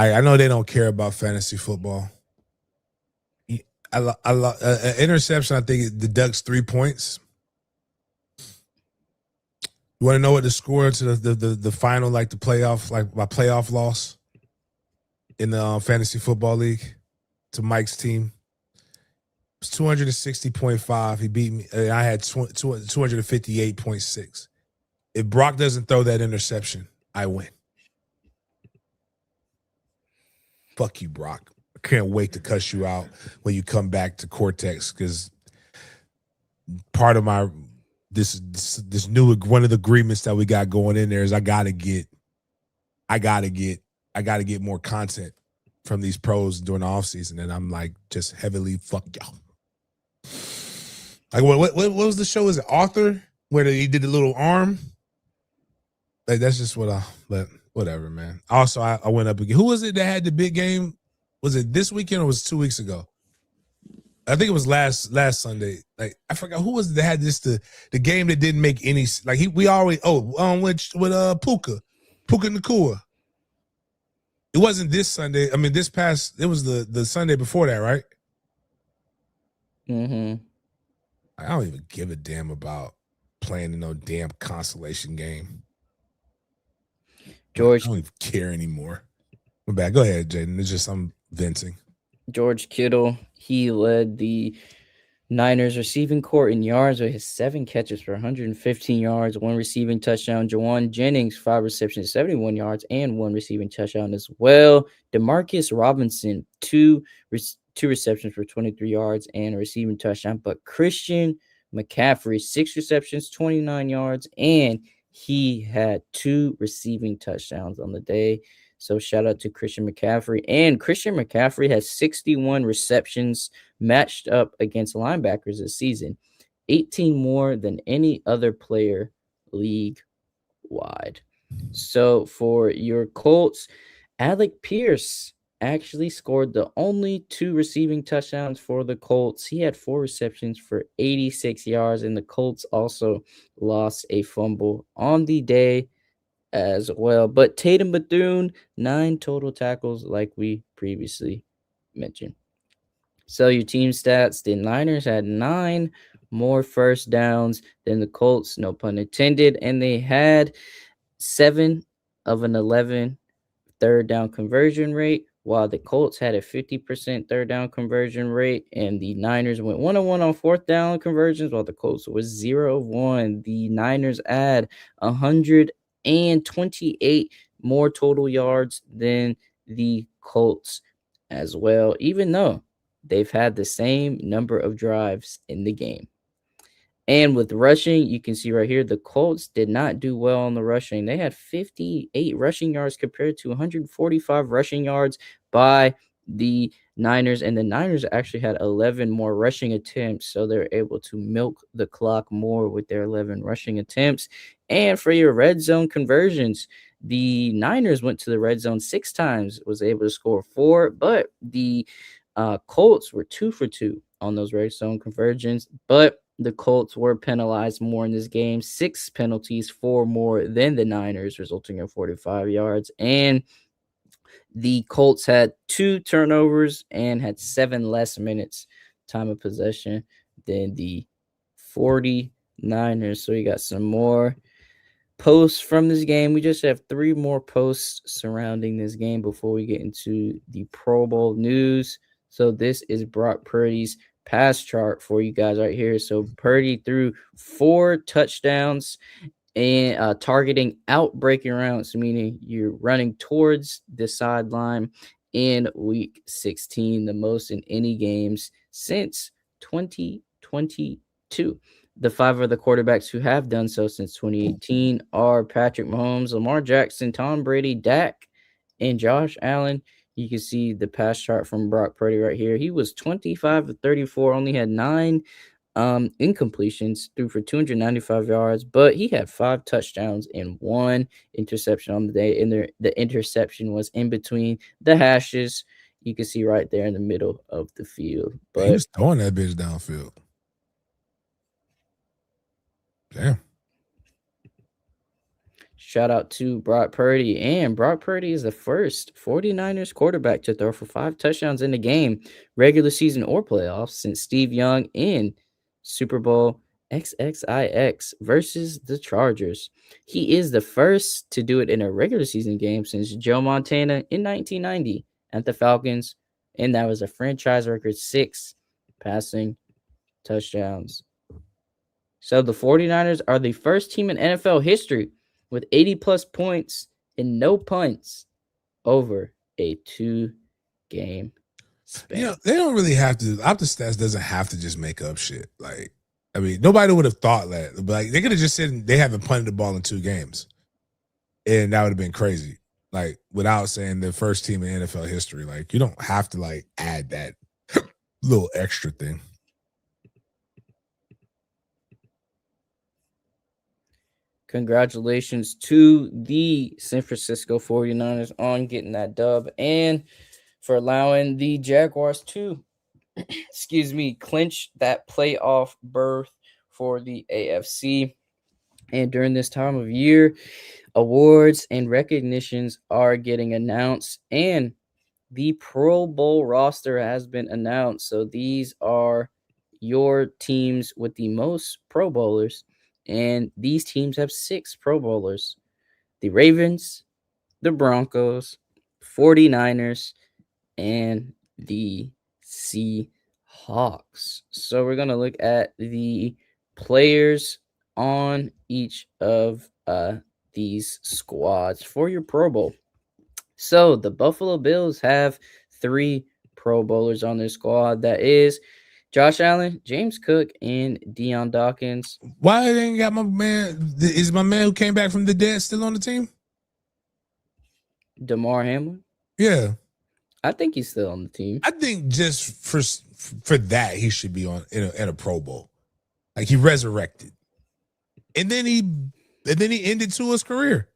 I know they don't care about fantasy football. Interception, I think it deducts 3 points. You want to know what the score to the final, like the playoff, like my playoff loss in the fantasy football league to Mike's team? It was 260.5. He beat me. I had 258.6. If Brock doesn't throw that interception, I win. Fuck you, Brock. I can't wait to cuss you out when you come back to Cortex, because part of my this new one of the agreements that we got going in there is I gotta get more content from these pros during the offseason, and I'm like just heavily fuck y'all. Like what was the show? Is it Arthur where he did the little arm? Like that's just but whatever, man. Also, I went up again. Who was it that had the big game? Was it this weekend or was it 2 weeks ago? I think it was last Sunday. Like I forgot who was it that had this the game that didn't make any like we always with Puka Nacua. It wasn't this Sunday. I mean, it was the Sunday before that, right? Mm-hmm. I don't even give a damn about playing in no damn consolation game. George, I don't even care anymore. I'm back. Go ahead, Jaden. It's just I'm venting. George Kittle, he led the Niners receiving corps in yards with his 7 catches for 115 yards, 1 receiving touchdown. Jawan Jennings, 5 receptions, 71 yards, and 1 receiving touchdown as well. Demarcus Robinson, 2 receptions for 23 yards and a receiving touchdown. But Christian McCaffrey, 6 receptions, 29 yards, and he had 2 receiving touchdowns on the day. So shout out to Christian McCaffrey. And Christian McCaffrey has 61 receptions matched up against linebackers this season, 18 more than any other player league-wide. So for your Colts, Alec Pierce actually scored the only 2 receiving touchdowns for the Colts. He had 4 receptions for 86 yards, and the Colts also lost a fumble on the day as well. But Tatum Bethune, 9 total tackles like we previously mentioned. So your team stats, the Niners had 9 more first downs than the Colts, no pun intended, and they had 7 of an 11 third down conversion rate, while the Colts had a 50% third down conversion rate, and the Niners went 1-1 on fourth down conversions, while the Colts was 0 of 1. The Niners add 128 more total yards than the Colts as well, even though they've had the same number of drives in the game. And with rushing, you can see right here, the Colts did not do well on the rushing. They had 58 rushing yards compared to 145 rushing yards by the Niners. And the Niners actually had 11 more rushing attempts, so they're able to milk the clock more with their 11 rushing attempts. And for your red zone conversions, the Niners went to the red zone 6 times, was able to score 4, but the Colts were 2 for 2 on those red zone conversions, but the Colts were penalized more in this game, 6 penalties, 4 more than the Niners, resulting in 45 yards. And the Colts had 2 turnovers and had 7 less minutes time of possession than the 49ers. So we got some more posts from this game. We just have 3 more posts surrounding this game before we get into the Pro Bowl news. So this is Brock Purdy's pass chart for you guys right here. So Purdy threw 4 touchdowns and targeting out breaking routes, meaning you're running towards the sideline in week 16, the most in any games since 2022. The 5 of the quarterbacks who have done so since 2018 are Patrick Mahomes, Lamar Jackson, Tom Brady, Dak, and Josh Allen. You can see the pass chart from Brock Purdy right here. He was 25 of 34, only had 9 incompletions, threw for 295 yards, but he had 5 touchdowns and 1 interception on the day. And the interception was in between the hashes. You can see right there in the middle of the field. But he was throwing that bitch downfield. Damn. Shout out to Brock Purdy. And Brock Purdy is the first 49ers quarterback to throw for 5 touchdowns in the game, regular season or playoffs, since Steve Young in Super Bowl XXIX versus the Chargers. He is the first to do it in a regular season game since Joe Montana in 1990 at the Falcons. And that was a franchise record 6 passing touchdowns. So the 49ers are the first team in NFL history with 80-plus points and no punts over a 2-game span. You know, they don't really have to. OptaStats doesn't have to just make up shit. Like, I mean, nobody would have thought that. But like, they could have just said they haven't punted the ball in 2 games, and that would have been crazy. Like, without saying the first team in NFL history. Like, you don't have to like add that little extra thing. Congratulations to the San Francisco 49ers on getting that dub and for allowing the Jaguars to, clinch that playoff berth for the AFC. And during this time of year, awards and recognitions are getting announced, and the Pro Bowl roster has been announced. So these are your teams with the most Pro Bowlers. And these teams have 6 Pro Bowlers: the Ravens, the Broncos, 49ers, and the Seahawks. So we're going to look at the players on each of these squads for your Pro Bowl. So the Buffalo Bills have 3 Pro Bowlers on their squad. That is Josh Allen, James Cook, and Deion Dawkins. Why they ain't got my man? Is my man who came back from the dead still on the team? Damar Hamlin? Yeah, I think he's still on the team. I think just for that he should be on in a Pro Bowl. Like, he resurrected, and then he ended Tua's career.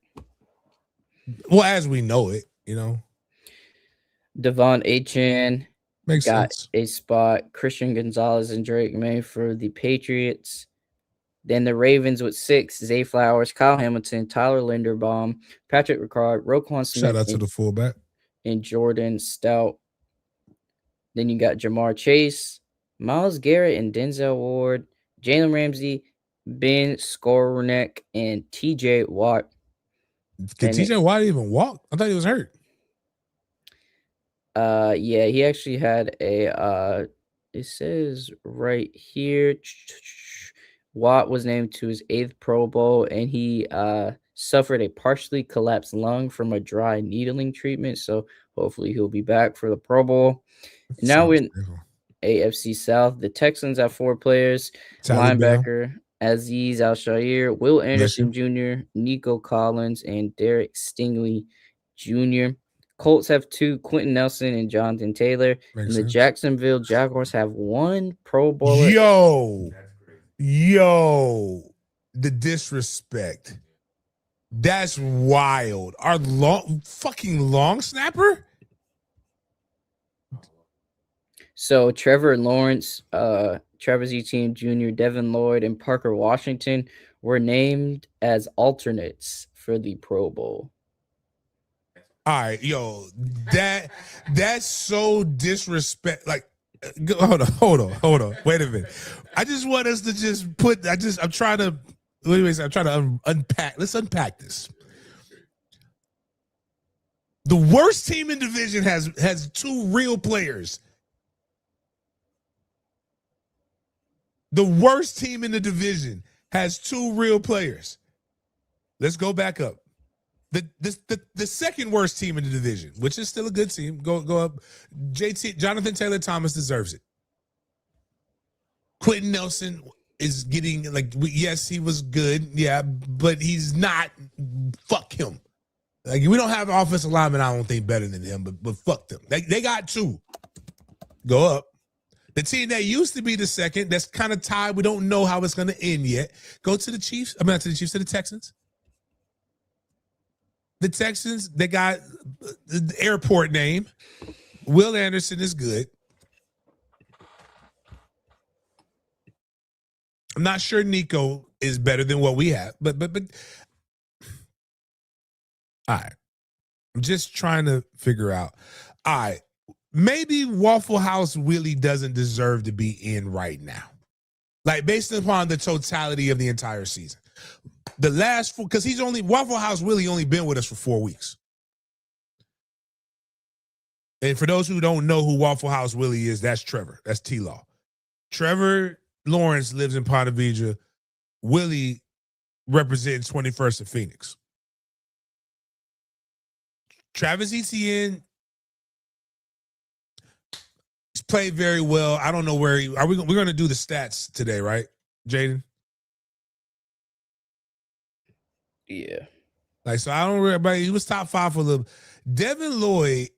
Well, as we know it, you know. Devon Achane Makes got sense. a spot. Christian Gonzalez and Drake May for the Patriots. Then the Ravens with 6: Zay Flowers, Kyle Hamilton, Tyler Linderbaum, Patrick Ricard, Roquan Smith, Shout out to the fullback. and Jordan Stout. Then you got Jamar Chase, Myles Garrett, and Denzel Ward, Jalen Ramsey, Ben Skowronek, and TJ Watt. Can And TJ Watt even walk? I thought he was hurt. Yeah, he actually had a it says right here, Watt was named to his 8th Pro Bowl, and he suffered a partially collapsed lung from a dry needling treatment. So hopefully he'll be back for the Pro Bowl. Now in AFC South, the Texans have 4 players: linebacker Azeez Al-Shaair, Will Anderson Jr., Nico Collins, and Derek Stingley Jr. Colts have 2: Quentin Nelson and Jonathan Taylor. And the Jacksonville Jaguars have 1 Pro Bowler. Yo, the disrespect. That's wild. Our long snapper? So Trevor Lawrence, Travis Etienne Jr., Devin Lloyd, and Parker Washington were named as alternates for the Pro Bowl. All right, yo, that's so disrespect. Like, hold on. Wait a minute. I just want us to just put. I'm trying to. Anyways, I'm trying to unpack. Let's unpack this. The worst team in division has 2 real players. The worst team in the division has 2 real players. Let's go back up. The second worst team in the division, which is still a good team, go up. Jonathan Taylor Thomas deserves it. Quentin Nelson is getting, like, yes, he was good, yeah, but he's not. Fuck him. Like, we don't have offensive linemen, I don't think, better than him, but fuck them. They got 2. Go up. The team that used to be the second, that's kind of tied. We don't know how it's going to end yet. Go to the Chiefs. I mean, not to the Chiefs, to the Texans. The Texans, they got the airport name. Will Anderson is good. I'm not sure Nico is better than what we have, but All right. I'm just trying to figure out. All right. Maybe Waffle House really doesn't deserve to be in right now. Like, based upon the totality of the entire season. The last four, because Waffle House really only been with us for 4 weeks. And for those who don't know who Waffle House Willie is, that's Trevor. That's T-Law. Trevor Lawrence lives in Ponte Vedra. Willie represents 21st of Phoenix. Travis Etienne played very well. I don't know where we're going to do the stats today, right, Jaden? Yeah. Like, so I don't really, but he was top 5 for the Devin Lloyd.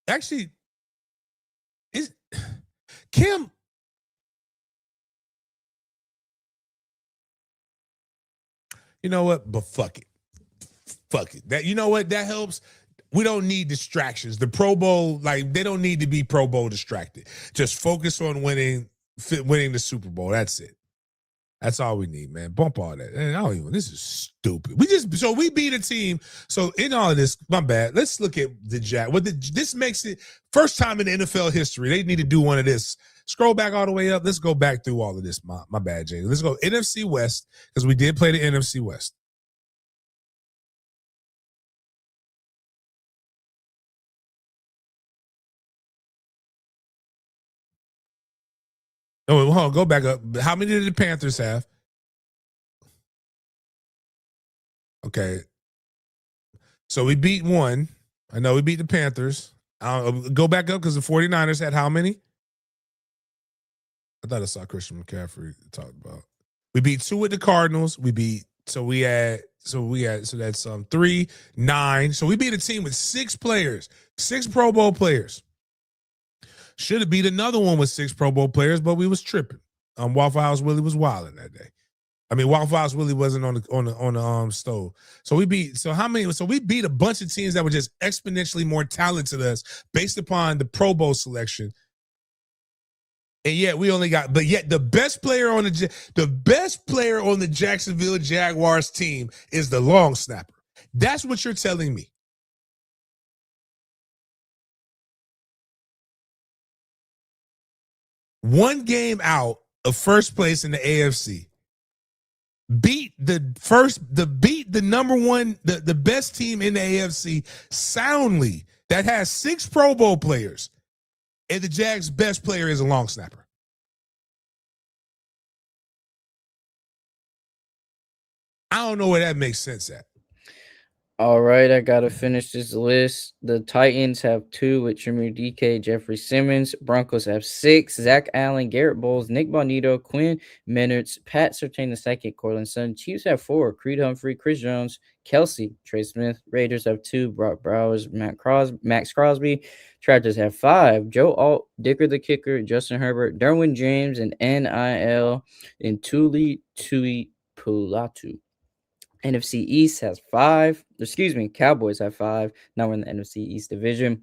Actually, is Kim. You know what? But fuck it. Fuck it. That, you know what? That helps. We don't need distractions. The Pro Bowl, like, they don't need to be Pro Bowl distracted. Just focus on winning the Super Bowl. That's it. That's all we need, man. Bump all that. And I don't even. This is stupid. We beat a team. So in all of this, my bad. Let's look at the Jack. This makes it first time in NFL history. They need to do one of this. Scroll back all the way up. Let's go back through all of this. My bad, Jay. Let's go NFC West because we did play the NFC West. Oh, hold on, go back up. How many did the Panthers have? Okay. So we beat one. I know we beat the Panthers. Go back up because the 49ers had how many? I thought I saw Christian McCaffrey talked about. We beat 2 with the Cardinals. That's 3, 9. So we beat a team with 6 players, 6 Pro Bowl players. Should have beat another one with 6 Pro Bowl players, but we was tripping. Waffle House Willie was wilding that day. I mean, Waffle House Willie wasn't on the stove. So we beat. So how many? So we beat a bunch of teams that were just exponentially more talented than us based upon the Pro Bowl selection. And yet we only got. But yet the best player on the Jacksonville Jaguars team is the long snapper. That's what you're telling me. One game out of first place in the AFC. Beat the number one, the best team in the AFC soundly that has 6 Pro Bowl players. And the Jags' best player is a long snapper. I don't know where that makes sense at. All right, I got to finish this list. The Titans have 2 with Jimmy DK, Jeffrey Simmons. Broncos have 6, Zach Allen, Garrett Bowles, Nick Bonito, Quinn Minards, Pat Surtain II, Cortland Sutton. Chiefs have 4, Creed Humphrey, Chris Jones, Kelsey, Trey Smith. Raiders have 2, Brock Bowers, Max Crosby. Chargers have 5, Joe Alt, Dicker the Kicker, Justin Herbert, Derwin James, and NIL, and Tuli Pulatu. NFC East has 5. Cowboys have 5. Now we're in the NFC East division.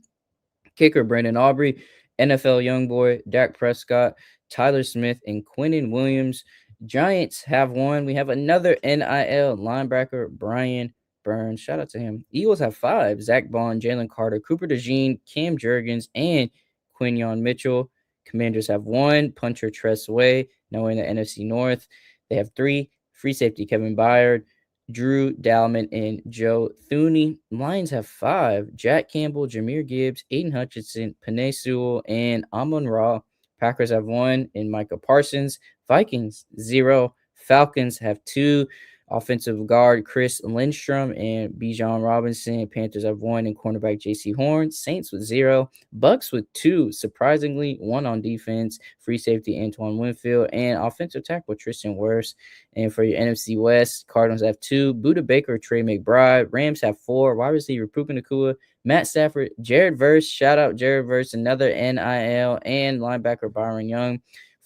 Kicker Brandon Aubrey, NFL Youngboy, Dak Prescott, Tyler Smith, and Quinnen Williams. Giants have 1. We have another NIL linebacker, Brian Burns. Shout out to him. Eagles have 5. Zach Bond, Jalen Carter, Cooper DeJean, Cam Jurgens, and Quinyon Mitchell. Commanders have 1. Punter Tress Way. Now we're in the NFC North. They have 3. Free safety Kevin Byard, Drew Dalman, and Joe Thuney. Lions have 5. Jack Campbell, Jahmyr Gibbs, Aiden Hutchinson, Penei Sewell, and Amon Ra. Packers have 1, and Micah Parsons. Vikings 0. Falcons have 2. Offensive guard Chris Lindstrom and Bijan Robinson. Panthers have 1, and cornerback J.C. Horn. Saints with 0. Bucks with 2. Surprisingly, 1 on defense. Free safety Antoine Winfield, and offensive tackle Tristan Wirfs. And for your NFC West, Cardinals have 2. Budda Baker, Trey McBride. Rams have 4. Wide receiver Puka Nacua, Matt Stafford, Jared Verse. Shout out Jared Verse, another NIL, and linebacker Byron Young.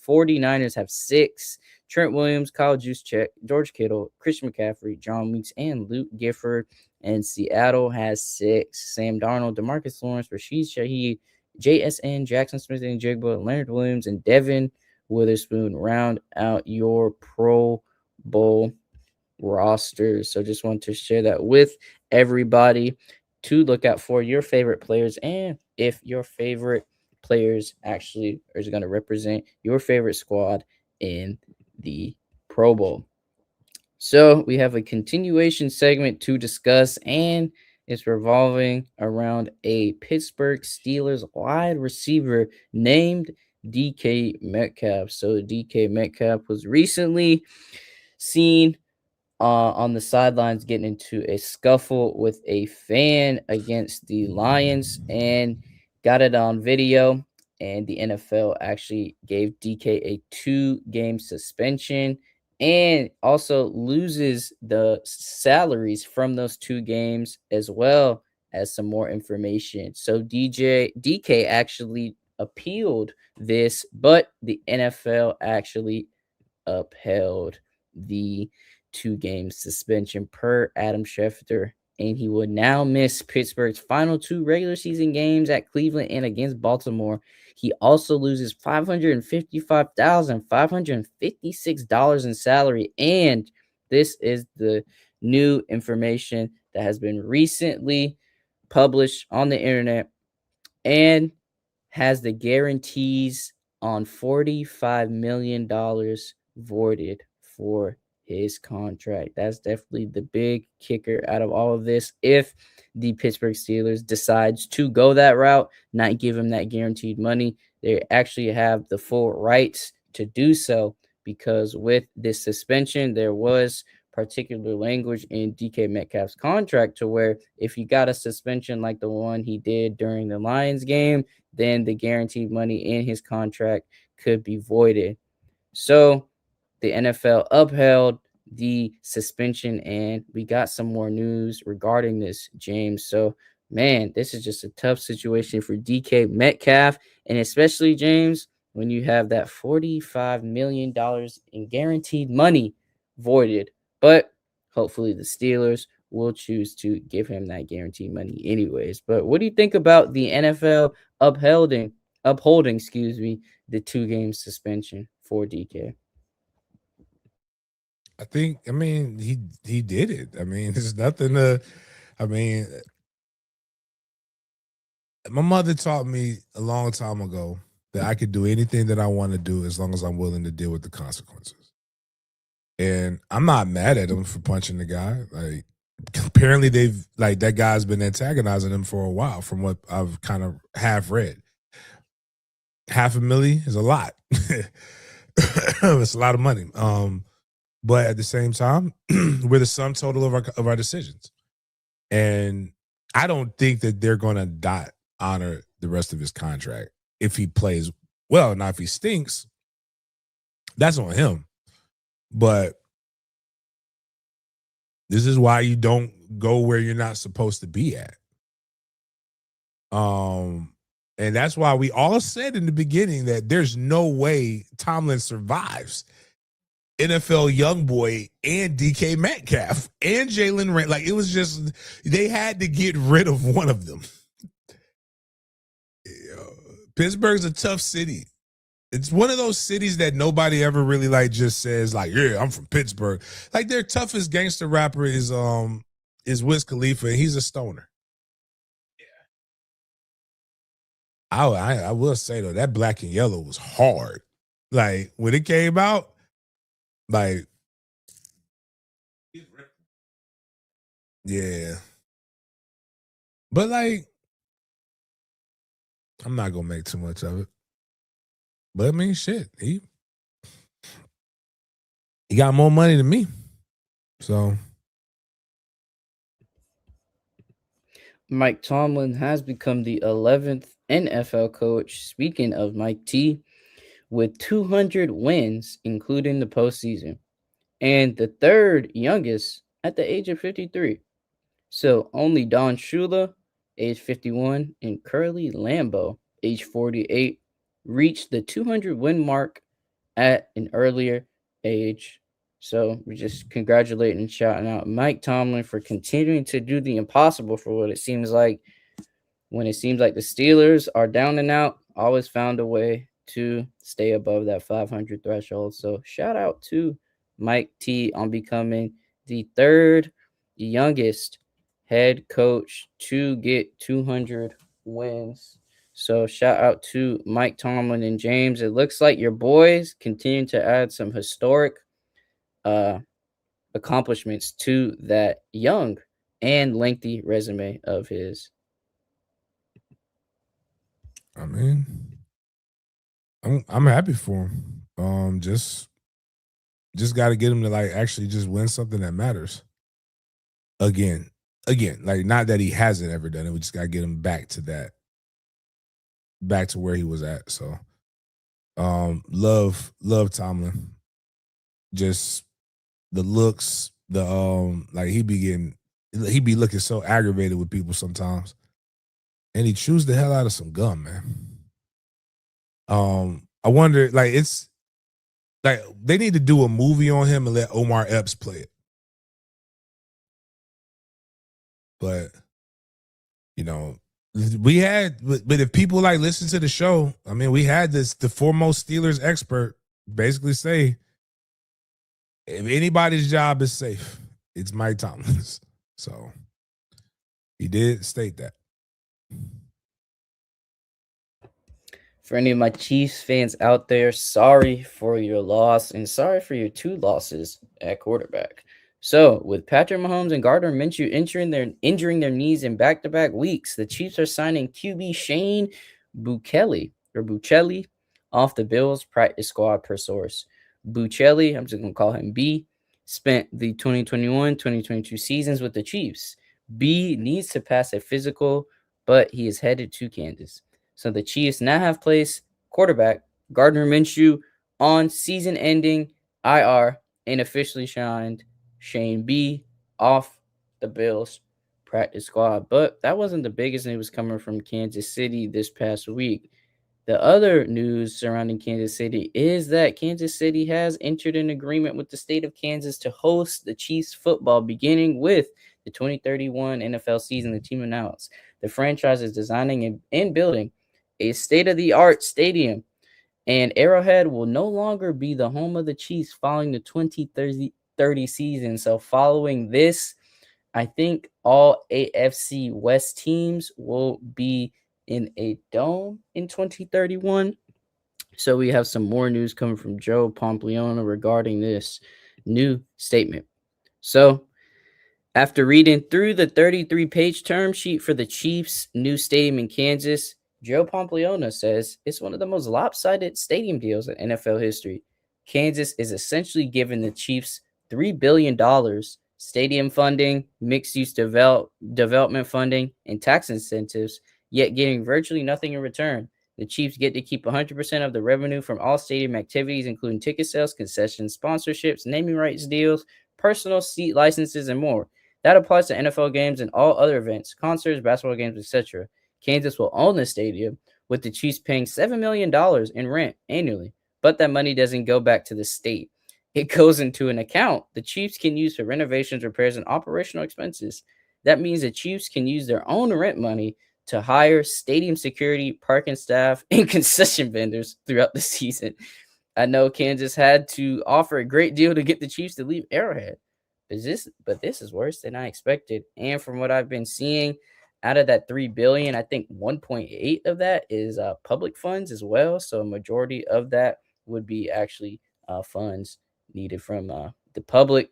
49ers have 6. Trent Williams, Kyle Juszczyk, George Kittle, Christian McCaffrey, John Weeks, and Luke Gifford. And Seattle has 6. Sam Darnold, DeMarcus Lawrence, Rashid Shaheed, JSN, Jackson Smith and Jigba, Leonard Williams, and Devin Witherspoon round out your Pro Bowl roster. So just want to share that with everybody to look out for your favorite players, and if your favorite players actually is going to represent your favorite squad in the Pro Bowl. So we have a continuation segment to discuss, and it's revolving around a Pittsburgh Steelers wide receiver named DK Metcalf. So DK Metcalf was recently seen on the sidelines getting into a scuffle with a fan against the Lions and got it on video. And the NFL actually gave DK a 2-game suspension and also loses the salaries from those 2 games, as well as some more information. So DK actually appealed this, but the NFL actually upheld the 2-game suspension per Adam Schefter, and he will now miss Pittsburgh's final 2 regular season games at Cleveland and against Baltimore. He also loses $555,556 in salary, and this is the new information that has been recently published on the internet and has the guarantees on $45 million voided for his contract. That's definitely the big kicker out of all of this. If the Pittsburgh Steelers decides to go that route, not give him that guaranteed money, they actually have the full rights to do so, because with this suspension, there was particular language in DK Metcalf's contract to where if you got a suspension like the one he did during the Lions game, then the guaranteed money in his contract could be voided. So the NFL upheld the suspension, and we got some more news regarding this, James. So, man, this is just a tough situation for DK Metcalf, and especially, James, when you have that $45 million in guaranteed money voided. But hopefully the Steelers will choose to give him that guaranteed money anyways. But what do you think about the NFL upholding, the 2-game suspension for DK? I mean, he did it. I mean, there's nothing to. I mean, my mother taught me a long time ago that I could do anything that I want to do as long as I'm willing to deal with the consequences. And I'm not mad at him for punching the guy. Like, apparently that guy's been antagonizing him for a while, from what I've kind of half read. $500,000 is a lot. It's a lot of money. But at the same time, we're the sum total of our decisions. And I don't think that they're going to not honor the rest of his contract if he plays well. Now, if he stinks, that's on him. But this is why you don't go where you're not supposed to be at. And that's why we all said in the beginning that there's no way Tomlin survives NFL Youngboy and DK Metcalf and Jalen Rand. Like, it was just, they had to get rid of one of them. Pittsburgh's a tough city. It's one of those cities that nobody ever really just says yeah, I'm from Pittsburgh. Like, their toughest gangster rapper is Wiz Khalifa, and he's a stoner. Yeah. I will say though, that Black and Yellow was hard. Like, when it came out, yeah. But I'm not gonna make too much of it. But I mean, shit, he got more money than me. So Mike Tomlin has become the 11th NFL coach, speaking of Mike T, with 200 wins, including the postseason, and the third youngest at the age of 53. So only Don Shula, age 51, and Curly Lambeau, age 48, reached the 200 win mark at an earlier age. So we just congratulating and shouting out Mike Tomlin for continuing to do the impossible for what it seems like. When it seems like the Steelers are down and out, always found a way to stay above that 500 threshold. So shout out to Mike T on becoming the third youngest head coach to get 200 wins. So shout out to Mike Tomlin and James. It looks like your boys continue to add some historic accomplishments to that young and lengthy resume of his. I mean, I'm happy for him. Just got to get him to like actually just win something that matters. Again, like not that he hasn't ever done it. We just got to get him back to that, back to where he was at. So, love Tomlin. Just the looks, the like he be looking so aggravated with people sometimes, and he chews the hell out of some gum, man. I wonder, like it's like they need to do a movie on him and let Omar Epps play it. But you know, we had, but if people like listen to the show, I mean, we had the foremost Steelers expert basically say, if anybody's job is safe, it's Mike Tomlin's. So he did state that. For any of my Chiefs fans out there, sorry for your loss and sorry for your 2 losses at quarterback. So, with Patrick Mahomes and Gardner Minshew injuring their knees in back-to-back weeks, the Chiefs are signing QB Shane Buechele off the Bills practice squad per source. Buechele, I'm just going to call him B, spent the 2021-2022 seasons with the Chiefs. B needs to pass a physical, but he is headed to Kansas. So the Chiefs now have placed quarterback Gardner Minshew on season-ending IR and officially signed Shane B off the Bills practice squad. But that wasn't the biggest news coming from Kansas City this past week. The other news surrounding Kansas City is that Kansas City has entered an agreement with the state of Kansas to host the Chiefs football beginning with the 2031 NFL season. The team announced the franchise is designing and building a state-of-the-art stadium, and Arrowhead will no longer be the home of the Chiefs following the 2030 season. So following this, I think all AFC West teams will be in a dome in 2031. So we have some more news coming from Joe Pompliano regarding this new statement. So after reading through the 33-page term sheet for the Chiefs' new stadium in Kansas, Joe Pompliano says it's one of the most lopsided stadium deals in NFL history. Kansas is essentially giving the Chiefs $3 billion stadium funding, mixed-use development funding, and tax incentives, yet getting virtually nothing in return. The Chiefs get to keep 100% of the revenue from all stadium activities, including ticket sales, concessions, sponsorships, naming rights deals, personal seat licenses, and more. That applies to NFL games and all other events, concerts, basketball games, etc. Kansas will own the stadium, with the Chiefs paying $7 million in rent annually. But that money doesn't go back to the state. It goes into an account the Chiefs can use for renovations, repairs, and operational expenses. That means the Chiefs can use their own rent money to hire stadium security, parking staff, and concession vendors throughout the season. I know Kansas had to offer a great deal to get the Chiefs to leave Arrowhead. But this is worse than I expected. And from what I've been seeing, out of that $3 billion, I think 1.8 of that is public funds as well. So a majority of that would be actually funds needed from the public.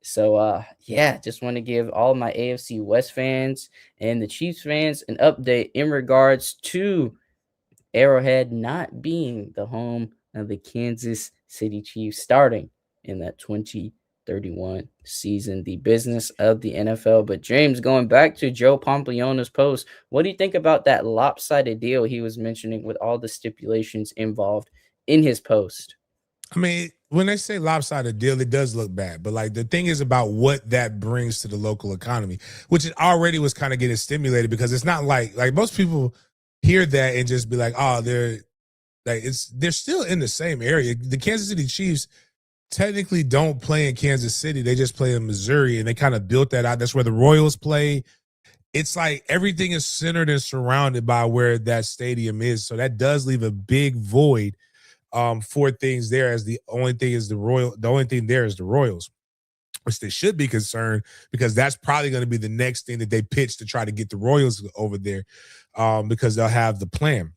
So, just want to give all my AFC West fans and the Chiefs fans an update in regards to Arrowhead not being the home of the Kansas City Chiefs starting in that 2031 season, the business of the NFL. But James, going back to Joe Pompliano's post, what do you think about that lopsided deal he was mentioning with all the stipulations involved in his post? I mean, when they say lopsided deal, it does look bad. But like the thing is about what that brings to the local economy, which it already was kind of getting stimulated, because it's not like most people hear that and just be like, oh, they're still in the same area. The Kansas City Chiefs technically don't play in Kansas City. They just play in Missouri, and they kind of built that out. That's where the Royals play. It's like everything is centered and surrounded by where that stadium is. So that does leave a big void for things there, as the only thing there is the Royals. which they should be concerned because that's probably going to be the next thing that they pitch to try to get the Royals over there, because they'll have the plan.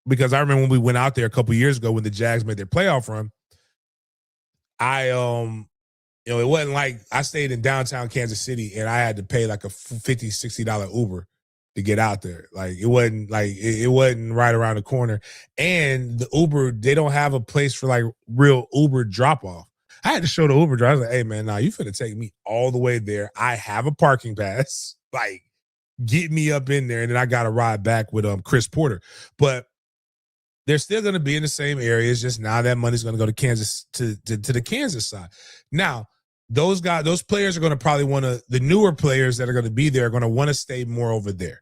Because I remember when we went out there a couple years ago when the Jags made their playoff run, it wasn't like I stayed in downtown Kansas City and I had to pay like a $50, $60 Uber to get out there. Like it wasn't right around the corner. And the Uber, they don't have a place for like real Uber drop off. I had to show the Uber driver. I was like, hey man, you finna take me all the way there. I have a parking pass. Like, get me up in there. And then I got to ride back with Chris Porter. But they're still going to be in the same areas. Just now that money's going to go to Kansas, to the Kansas side. Now, those players are going to probably want to, the newer players that are going to be there are going to want to stay more over there.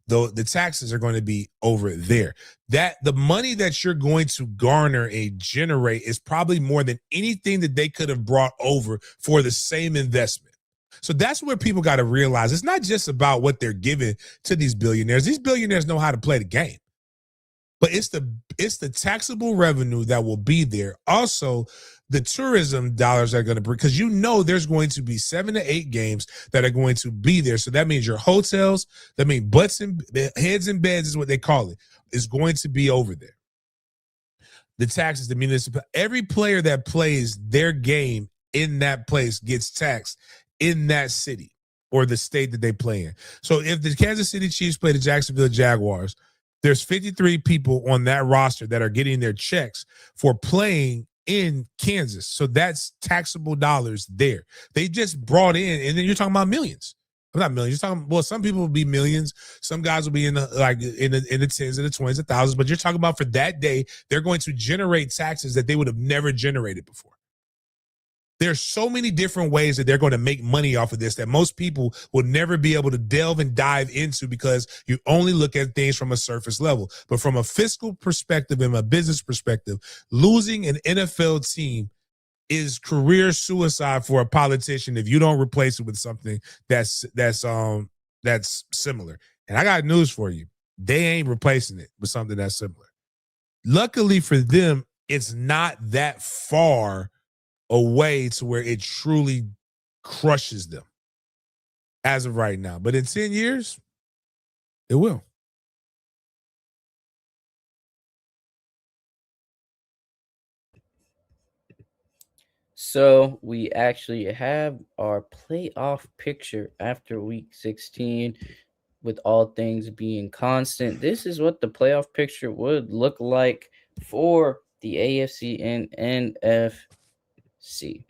Though the taxes are going to be over there. That the money that you're going to garner and generate is probably more than anything that they could have brought over for the same investment. So that's where people got to realize it's not just about what they're giving to these billionaires. These billionaires know how to play the game. But it's the taxable revenue that will be there. Also, the tourism dollars are going to bring, because there's going to be 7 to 8 games that are going to be there. So that means your hotels, that means butts and heads and beds is what they call it, is going to be over there. The taxes, the municipal, every player that plays their game in that place gets taxed in that city or the state that they play in. So if the Kansas City Chiefs play the Jacksonville Jaguars, there's 53 people on that roster that are getting their checks for playing in Kansas. So that's taxable dollars there. They just brought in, and then you're talking about millions. Well, not millions. You're talking, well, some people will be millions. Some guys will be in the tens and the twenties of thousands. But you're talking about for that day, they're going to generate taxes that they would have never generated before. There's so many different ways that they're going to make money off of this that most people will never be able to delve and dive into because you only look at things from a surface level. But from a fiscal perspective and a business perspective, losing an NFL team is career suicide for a politician if you don't replace it with something that's similar. And I got news for you. They ain't replacing it with something that's similar. Luckily for them, it's not that far away to where it truly crushes them as of right now. But in 10 years, it will. So we actually have our playoff picture after week 16 with all things being constant. This is what the playoff picture would look like for the AFC and NFC.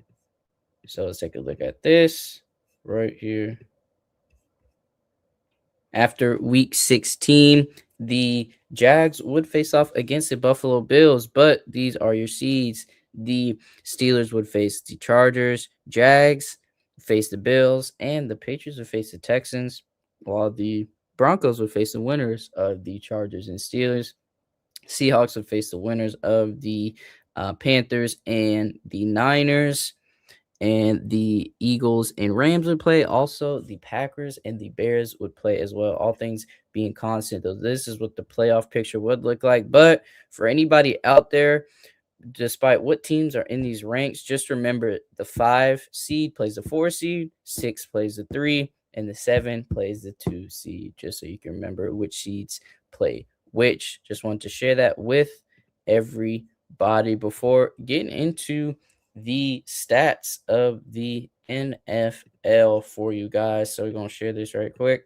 So let's take a look at this right here. After week 16, the Jags would face off against the Buffalo Bills, but these are your seeds. The Steelers would face the Chargers, Jags face the Bills, and the Patriots would face the Texans, while the Broncos would face the winners of the Chargers and Steelers. Seahawks would face the winners of the Panthers and the Niners. And the Eagles and Rams would play. Also, the Packers and the Bears would play as well. All things being constant, though, this is what the playoff picture would look like. But for anybody out there, despite what teams are in these ranks, just remember the 5 seed plays the 4 seed, 6 plays the 3, and the 7 plays the 2 seed, just so you can remember which seeds play which. Just want to share that with everybody before getting into the stats of the NFL for you guys. So we're going to share this right quick.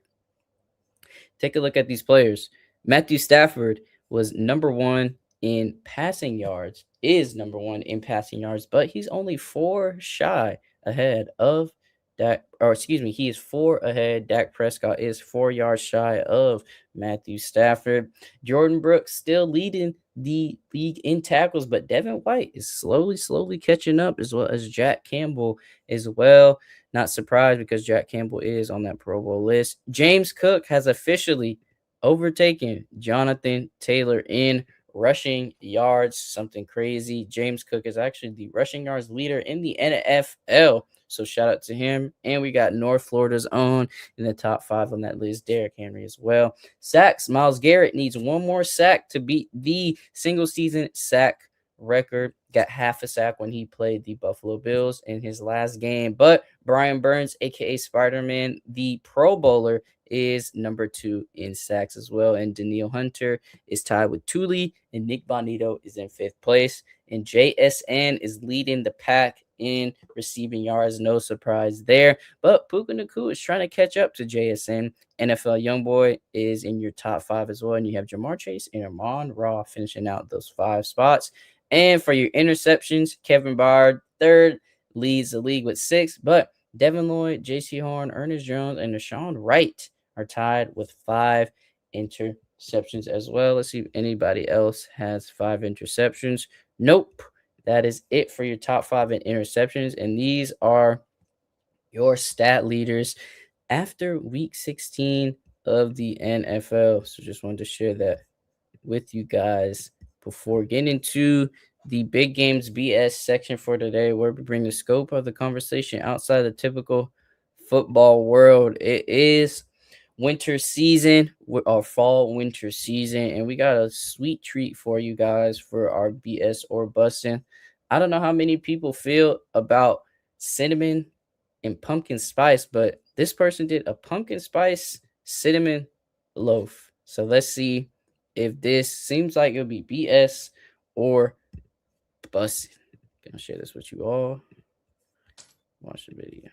Take a look at these players. Matthew Stafford was number 1 in passing yards, is number 1 in passing yards, but he's only 4 shy ahead of Dak, he is 4 ahead. Dak Prescott is 4 yards shy of Matthew Stafford. Jordan Brooks still leading the league in tackles, but Devin White is slowly catching up, as well as Jack Campbell as well. Not surprised because Jack Campbell is on that Pro Bowl list. James Cook has officially overtaken Jonathan Taylor in rushing yards. Something crazy. James Cook is actually the rushing yards leader in the NFL. So shout out to him. And we got North Florida's own in the top 5 on that list, Derrick Henry as well. Sacks, Myles Garrett needs 1 more sack to beat the single season sack record. Got half a sack when he played the Buffalo Bills in his last game. But Brian Burns, aka Spider-Man, the Pro Bowler, is number 2 in sacks as well. And Danielle Hunter is tied with Thule, and Nick Bonito is in 5th place. And JSN is leading the pack in receiving yards. No surprise there. But Puka Nacua is trying to catch up to JSN. NFL Youngboy is in your top 5 as well. And you have Jamar Chase and Amon-Ra finishing out those 5 spots. And for your interceptions, Kevin Byard, 3rd, leads the league with 6. But Devin Lloyd, J.C. Horn, Ernest Jones, and Rashawn Wright are tied with 5 interceptions as well. Let's see if anybody else has 5 interceptions. Nope. That is it for your top 5 in interceptions. And these are your stat leaders after week 16 of the NFL. So just wanted to share that with you guys before getting into the big games BS section for today, where we bring the scope of the conversation outside the typical football world. It is winter season, or fall winter season, and we got a sweet treat for you guys for our BS or busting. I don't know how many people feel about cinnamon and pumpkin spice, but this person did a pumpkin spice cinnamon loaf. So let's see if this seems like it'll be BS or busting. Gonna share this with you all. Watch the video.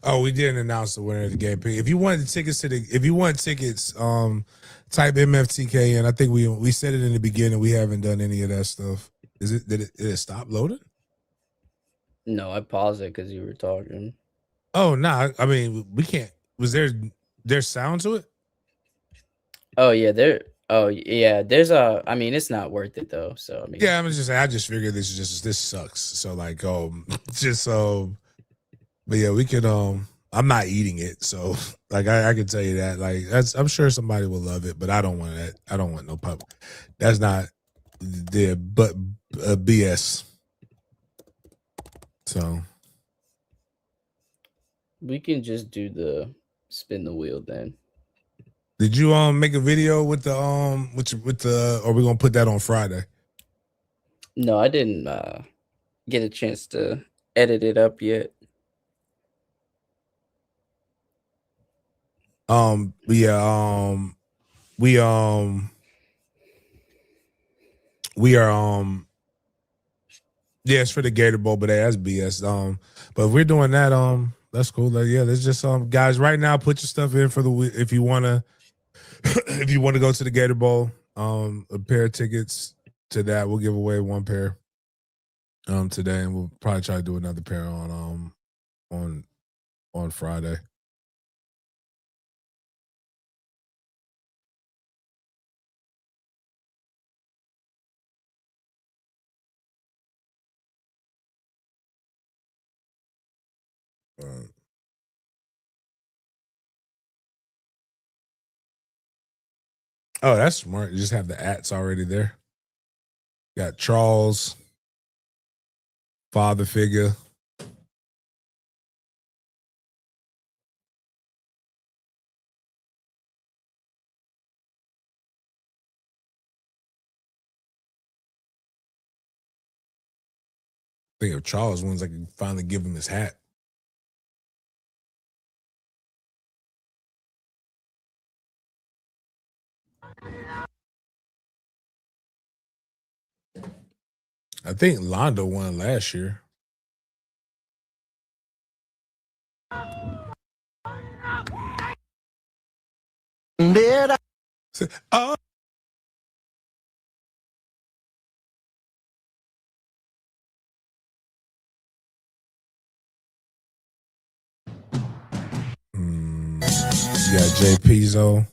Oh, we didn't announce the winner of the game. If you want tickets, type MFTK in. I think we said it in the beginning. We haven't done any of that stuff. Did it stop loading? No, I paused it because you were talking. Oh no, I mean we can't. Was there's sound to it? Oh yeah, there's a. I mean, it's not worth it though. So I mean, Yeah, I just figured this sucks. So like just but yeah, we could I'm not eating it, so like I can tell you that. Like I'm sure somebody will love it, but I don't want that. I don't want no pub. That's not the but BS. So we can just do the spin the wheel then. did you make a video with the or we gonna put that on Friday? No, I didn't get a chance to edit it up yet. We are yeah, it's for the Gator Bowl, but hey, that's BS. But if we're doing that, that's cool. Like, yeah, there's just guys right now. Put your stuff in for the if you wanna if you want to go to the Gator Bowl. A pair of tickets to that. We'll give away 1 pair today, and we'll probably try to do another pair on Friday. Oh, that's smart. You just have the ats already there. Got Charles, father figure. I think if Charles wins, I can finally give him his hat. I think Londo won last year. Oh. You got Jay Pizzo.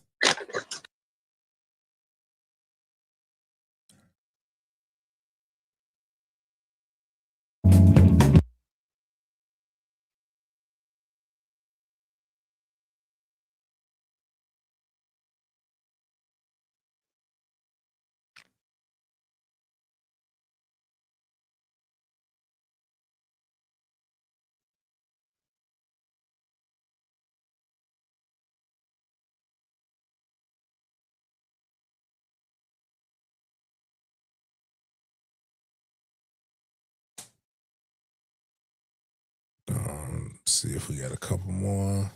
See if we got a couple more.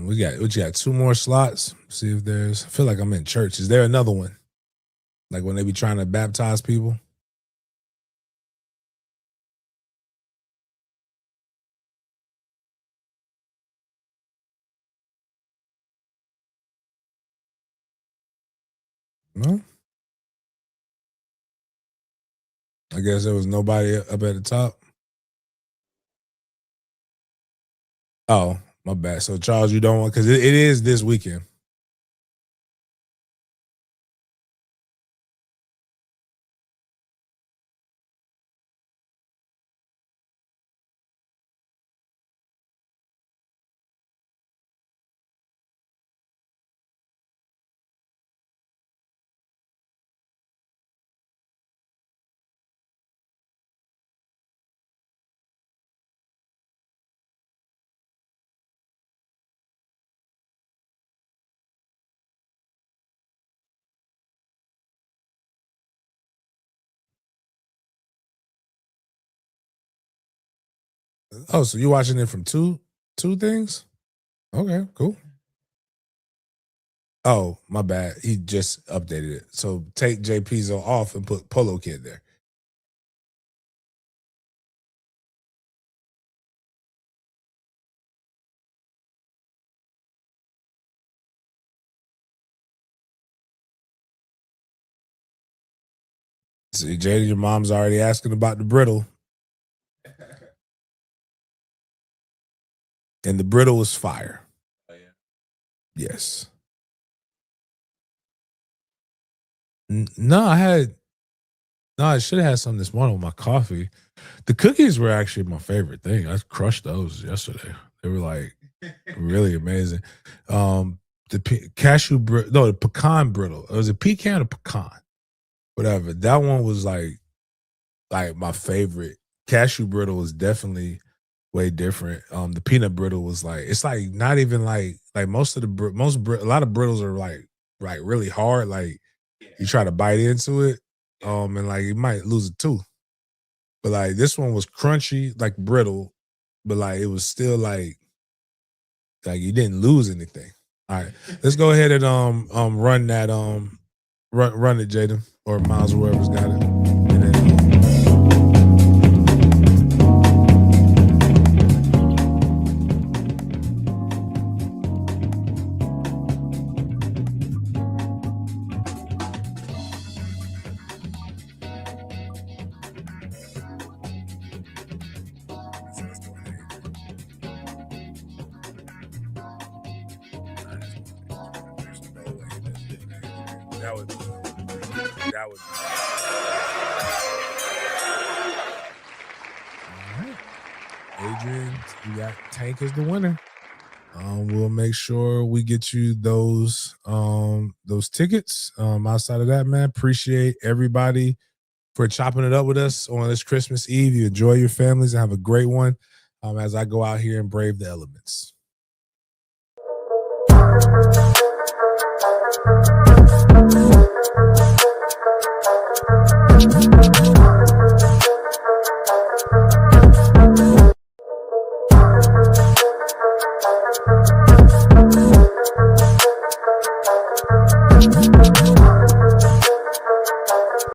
We got 2 more slots. See if there's. I feel like I'm in church. Is there another one? Like when they be trying to baptize people? No. I guess there was nobody up at the top. Oh, my bad. So Charles, you don't want, because it is this weekend. Oh, so you're watching it from two things? Okay, cool. Oh, my bad. He just updated it. So take Jay Pizzo off and put Polo Kid there. See, Jada, your mom's already asking about the brittle. And the brittle was fire. Oh, yeah. Yes. No, I should have had some this morning with my coffee. The cookies were actually my favorite thing. I crushed those yesterday. They were like really amazing. The the pecan brittle. It was a pecan or pecan, whatever. That one was like my favorite. Cashew brittle was definitely way different. The peanut brittle was like, it's like not even like most of the a lot of brittles are like really hard. Like you try to bite into it, and like you might lose a tooth. But like this one was crunchy, like brittle, but like it was still like you didn't lose anything. All right, let's go ahead and run that run it, Jaden or Miles, whoever's got it. And then, that would all right. Adrian, you got Tank as the winner. We'll make sure we get you those tickets. Outside of that, man, appreciate everybody for chopping it up with us on this Christmas Eve. You enjoy your families and have a great one. As I go out here and brave the elements.